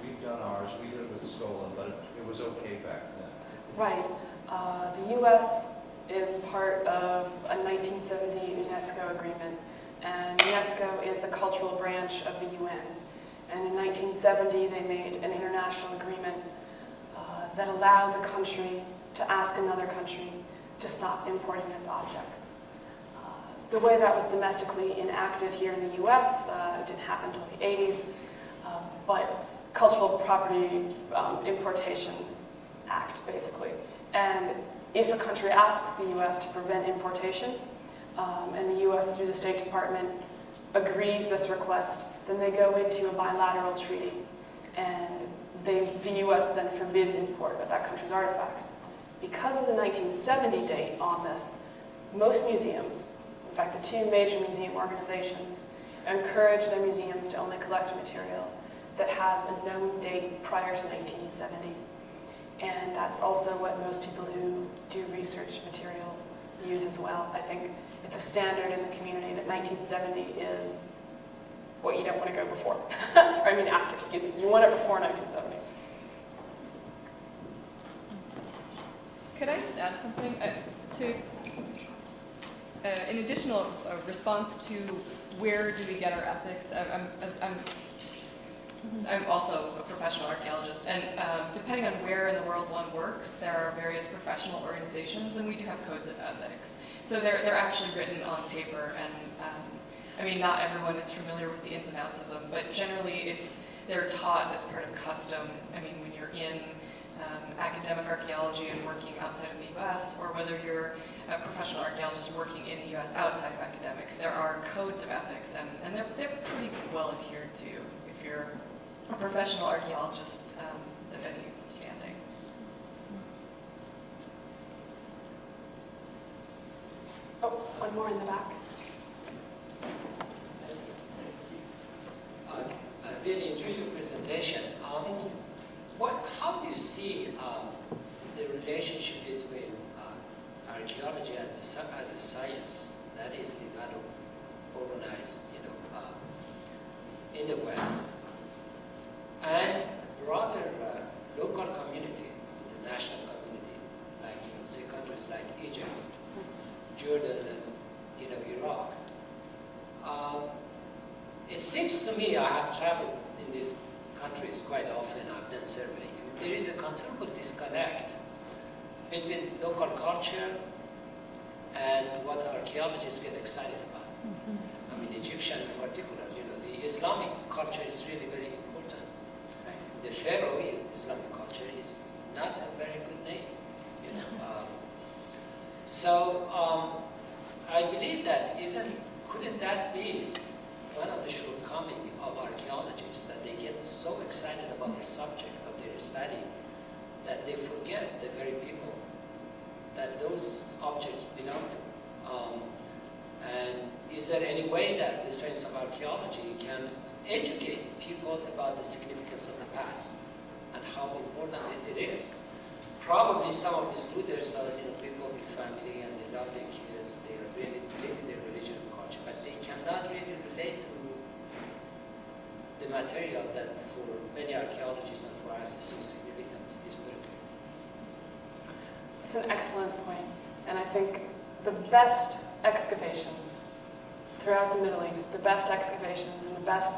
we've done ours, we did it with stolen, but it was okay back then. Right. The U.S. is part of a 1970 UNESCO agreement, and UNESCO is the cultural branch of the UN. And in 1970, they made an international agreement that allows a country to ask another country to stop importing its objects. The way that was domestically enacted here in the US, it didn't happen until the 80s, but Cultural Property Importation Act, basically. And if a country asks the US to prevent importation, and the US through the State Department agrees this request, then they go into a bilateral treaty, and the US then forbids import of that country's artifacts. Because of the 1970 date on this, most museums, in fact the two major museum organizations, encourage their museums to only collect material that has a known date prior to 1970. And that's also what most people who do research material use as well. I think it's a standard in the community that 1970 is what you don't want to go before. I mean after, excuse me. You want it before 1970. Could I just add something? An additional response to where do we get our ethics? I'm also a professional archaeologist, and depending on where in the world one works, there are various professional organizations, and we do have codes of ethics. So they're actually written on paper, and I mean, not everyone is familiar with the ins and outs of them, but generally they're taught as part of custom. I mean, when you're in academic archaeology and working outside of the US, or whether you're a professional archaeologist working in the US outside of academics, there are codes of ethics, and they're pretty well adhered to if you're a professional archaeologist of any standing. Oh, one more in the back. I really enjoyed your presentation. Thank you. How do you see the relationship between archaeology as a science that is developed, organized, in the West, and broader local community, international community, like say countries like Egypt, Jordan, and Iraq? It seems to me, I have traveled in these countries quite often, I've done survey. There is a considerable disconnect between local culture and what archaeologists get excited about. I mean, Egyptian in particular, the Islamic culture is really very important. Right? The Pharaoh in Islamic culture is not a very good name. I believe that couldn't that be one of the shortcomings of archaeologists, that they get so excited about the subject of their study that they forget the very people that those objects belong to. And is there any way that the science of archaeology can educate people about the significance of the past and how important it is? Probably some of these leaders are people with family and they love their kids, they are really living their religion and culture, but they cannot really relate to the material that for many archaeologists and for us is so significant historically. It's an excellent point, and I think the best excavations throughout the Middle East, the best excavations and the best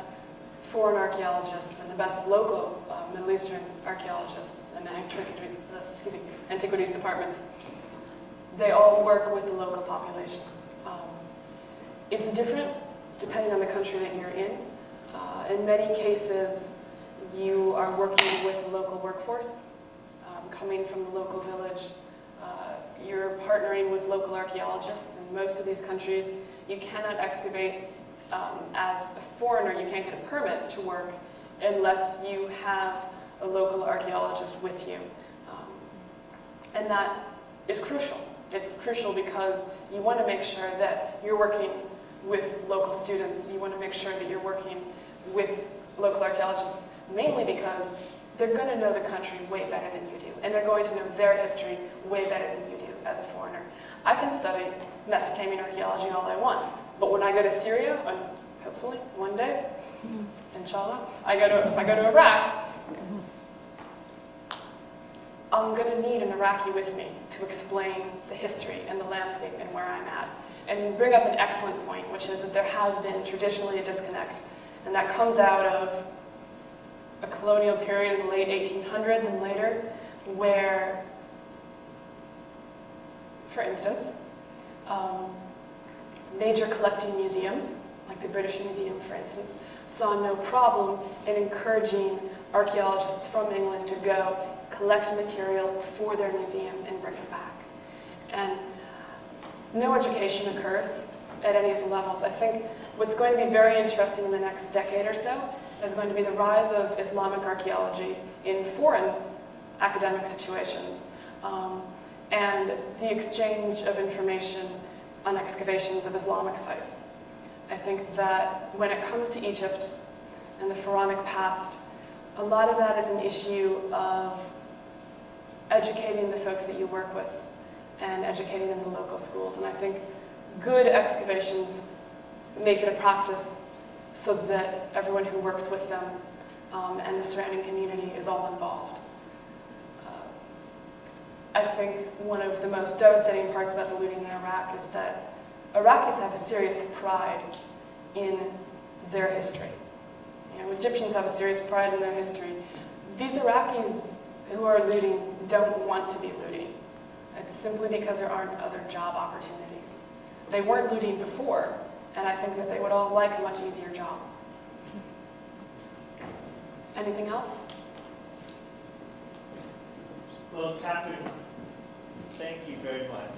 foreign archaeologists and the best local Middle Eastern archaeologists and antiquities departments, they all work with the local populations. It's different depending on the country that you're in. In many cases, you are working with the local workforce, coming from the local village. You're partnering with local archaeologists. In most of these countries, you cannot excavate as a foreigner. You can't get a permit to work unless you have a local archaeologist with you. And that is crucial. It's crucial because you want to make sure that you're working with local students. You want to make sure that you're working with local archaeologists, mainly because they're going to know the country way better than you do, and they're going to know their history way better than you do as a foreigner. I can study Mesopotamian archaeology all I want, but when I go to Syria, and hopefully one day, inshallah, if I go to Iraq, I'm going to need an Iraqi with me to explain the history and the landscape and where I'm at. And you bring up an excellent point, which is that there has been traditionally a disconnect, and that comes out of a colonial period in the late 1800s and later, where, for instance, major collecting museums, like the British Museum, for instance, saw no problem in encouraging archaeologists from England to go collect material for their museum and bring it back. And no education occurred at any of the levels. I think what's going to be very interesting in the next decade or so is going to be the rise of Islamic archaeology in foreign academic situations, and the exchange of information on excavations of Islamic sites. I think that when it comes to Egypt and the pharaonic past, a lot of that is an issue of educating the folks that you work with and educating in the local schools. And I think good excavations make it a practice so that everyone who works with them and the surrounding community is all involved. I think one of the most devastating parts about the looting in Iraq is that Iraqis have a serious pride in their history. You know, Egyptians have a serious pride in their history. These Iraqis who are looting don't want to be looting. It's simply because there aren't other job opportunities. They weren't looting before, and I think that they would all like a much easier job. Anything else? Well, Katharyn, thank you very much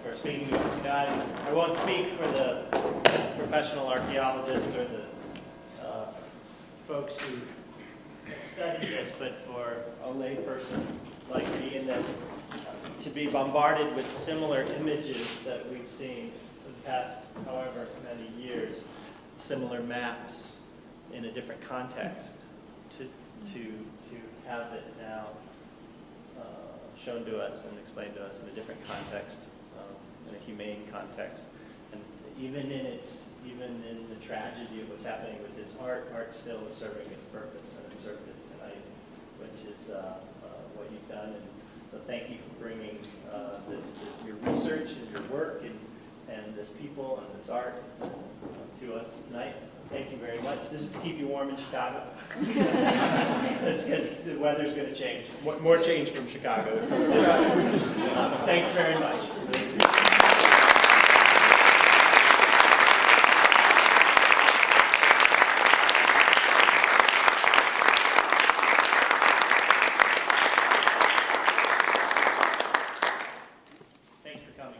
for speaking to us tonight. I won't speak for the professional archaeologists or the folks who studied this, but for a layperson like me in this, to be bombarded with similar images that we've seen for the past however many years, similar maps in a different context, to have it now shown to us and explained to us in a different context, in a humane context, and even in the tragedy of what's happening with this art still is serving its purpose, and it served it tonight, which is what you've done. And so thank you for bringing your research and your work and this people and this art to us tonight. So thank you very much. This is to keep you warm in Chicago. Because the weather's going to change. More change from Chicago. It comes this way. Thanks very much. Thanks for coming.